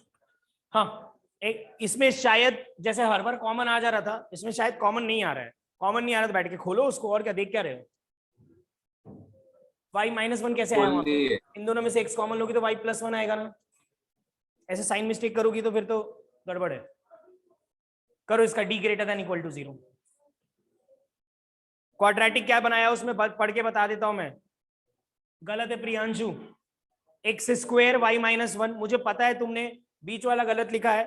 हाँ एक इसमें शायद जैसे हर बार कॉमन आ जा रहा था, इसमें शायद कॉमन नहीं आ रहा है। कॉमन नहीं आ रहा तो बैठ के खोलो उसको, और क्या देख क्या रहे हो? y-1 कैसे आया वहां पे? इन दोनों में से x कॉमन लोगी तो y+1 आएगा ना। ऐसे साइन मिस्टेक करोगी तो फिर तो गड़बड़ है। करो इसका d > = 0। क्वाड्रेटिक क्या बनाया उसमें पढ़ के बता देता हूं मैं। गलत है प्रियांशु, x² y-1। मुझे पता है तुमने बीच वाला गलत लिखा है,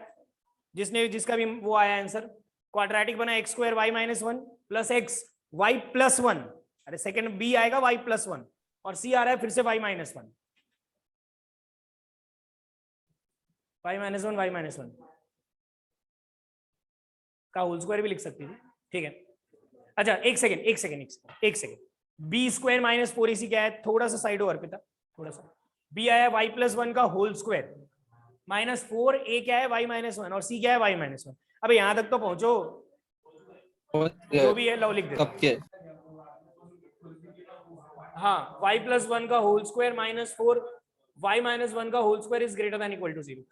जिसका भी वो आया आंसर। क्वाड्रेटिक बना x² y-1 plus x y+1। अरे सेकंड b आएगा y+1, और सी आ रहा है फिर से y minus one, y minus one, y minus one का होल स्क्वायर भी लिख सकती थी, ठीक है। अच्छा एक second, b square minus four AC क्या है, थोड़ा सा साइड ओवर पे था, थोड़ा सा, बी आया y प्लस वन का होल स्क्वायर माइनस फोर, ए क्या है y माइनस वन, और सी क्या है y माइनस वन। अब यहां तक तो पहुंचो, जो भी है लो लिख देता सबके हाँ, y प्लस वन का whole square minus four, y minus one का whole square is greater than equal to zero.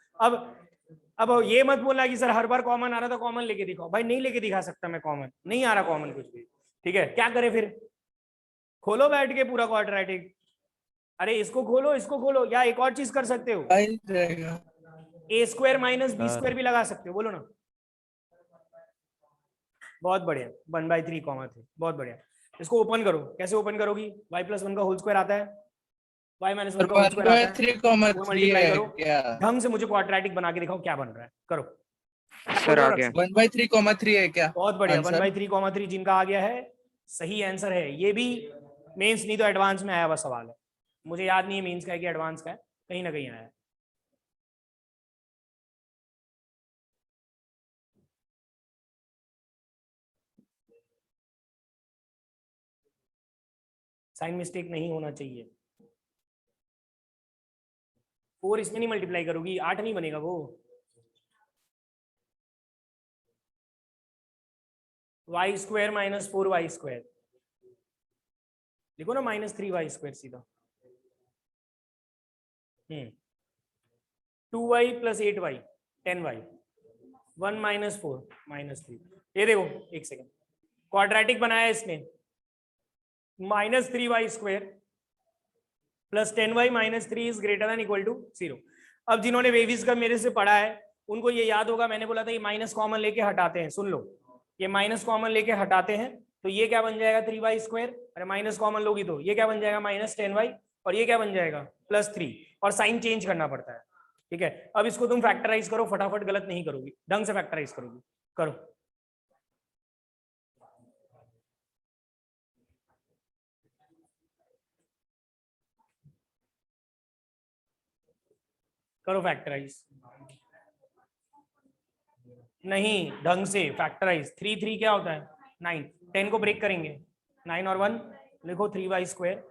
अब ये मत बोलना कि सर हर बार कॉमन आ रहा था, कॉमन लेके दिखाओ। भाई नहीं लेके दिखा सकता मैं कॉमन, नहीं आ रहा कॉमन कुछ भी, ठीक है। क्या करें फिर, खोलो बैठ के पूरा क्वाड्रेटिक, अरे इसको खोलो, या एक और चीज कर सकते हो, रहेगा। ए स्क्वायर माइनस बी स्क्वायर भी लगा सकते हो, बोलो ना। बहुत बढ़िया, 1/3, 3, बहुत बढ़िया। इसको ओपन करो, कैसे ओपन करोगी, y प्लस वन का होल स्क्वायर आता है, y माइनस वन का होल स्क्वायर आता है, 1/3, वो मल्टीप्लाई करो, क्या ढंग से मुझे क्वाड्रेटिक बना के दिखाओ क्या बन रहा है, करो। सर आ गया। 1/3, है क्या? बहुत बढ़िया, आंसर? 1/3, 3 जिनका आ गया है सही आंसर है। ये भी मेंस नहीं तो एडवांस में आया हुआ सवाल है, मुझे याद नहीं है मेंस का है कि एडवांस का है, कहीं ना कहीं आया है। साइन मिस्टेक नहीं होना चाहिए। 4 इसमें नहीं मल्टीप्लाई करोगी, 8 नहीं बनेगा वो। y square minus 4y square लिखो ना, माइनस 3y स्क्वायर सीधा। 2y plus 8y 10y, 1 minus 4 minus 3। ये देखो एक सेकेंड, क्वाड्रेटिक बनाया इसने, minus 3y square plus 10y minus 3 is greater than equal to 0। अब जिन्होंने वेविस का मेरे से पढ़ा है उनको ये याद होगा, मैंने बोला था ये माइनस कॉमन लेके हटाते हैं, सुन लो, ये माइनस कॉमन लेके हटाते हैं तो ये क्या बन जाएगा 3y स्क्वायर, अरे माइनस कॉमन लोगी तो ये क्या बन जाएगा माइनस 10y, और ये क्या बन जाएगा प्लस 3, और साइन चेंज करना पड़ता है, ठीक है। अब इसको तुम फैक्टराइज करो, फटाफट, गलत नहीं करोगी, ढंग से फैक्टराइज करोगी, करो। करो फैक्टराइज, नहीं ढंग से फैक्टराइज। 3 क्या होता है 9, 10 को ब्रेक करेंगे, 9 और 1 लिखो, 3y square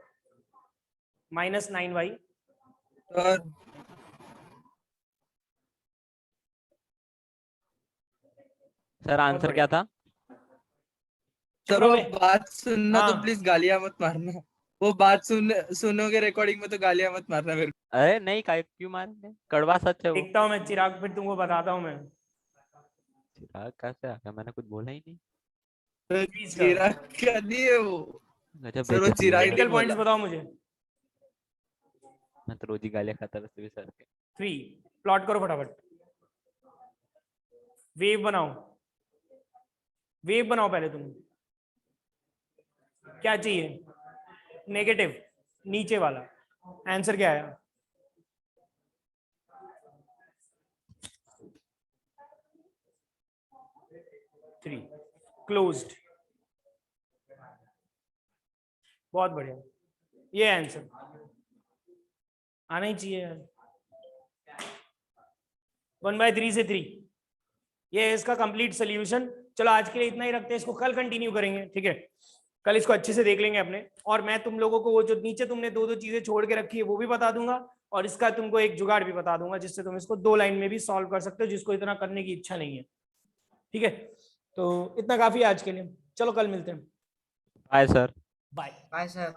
minus 9y, sir answer क्या था? चलो बात सुनना हाँ। तो प्लीज गालियां मत मारना, वो बात सुनोगे रिकॉर्डिंग में तो गालियां मत मारना मेरे को। अरे नहीं, क्यों मारेंगे, कड़वा सच है वो। देखता हूँ मैं चिराग, फिर तुमको बताता हूँ मैं। चिराग कैसे आ गया, मैंने कुछ बोला ही नहीं। चिराग का नहीं है वो, गजब सर वो बेइज्जती है। चिराग नहीं क्रिटिकल पॉइंट्स बोला। बताओ मुझे। मैं तो रोज ही गालियां खाता वैसे भी सर के। 3 प्लॉट करो फटाफट, वेव बनाओ, वेव बनाओ पहले तुम। क्या चाहिए, नेगेटिव, नीचे वाला। आंसर क्या आया, थ्री, क्लोज्ड। बहुत बढ़िया, ये आंसर आना ही चाहिए यार। 1/3 से 3, ये है इसका कंप्लीट सोल्यूशन। चलो आज के लिए इतना ही रखते हैं, इसको कल कंटिन्यू करेंगे, ठीक है। कल इसको अच्छे से देख लेंगे अपने, और मैं तुम लोगों को वो जो नीचे तुमने दो चीजें छोड़ के रखी है वो भी बता दूंगा, और इसका तुमको एक जुगाड़ भी बता दूंगा जिससे तुम इसको 2 लाइन में भी सॉल्व कर सकते हो, जिसको इतना करने की इच्छा नहीं है, ठीक है। तो इतना काफी है आज के लिए, चलो कल मिलते हैं। Bye sir. Bye. Bye sir.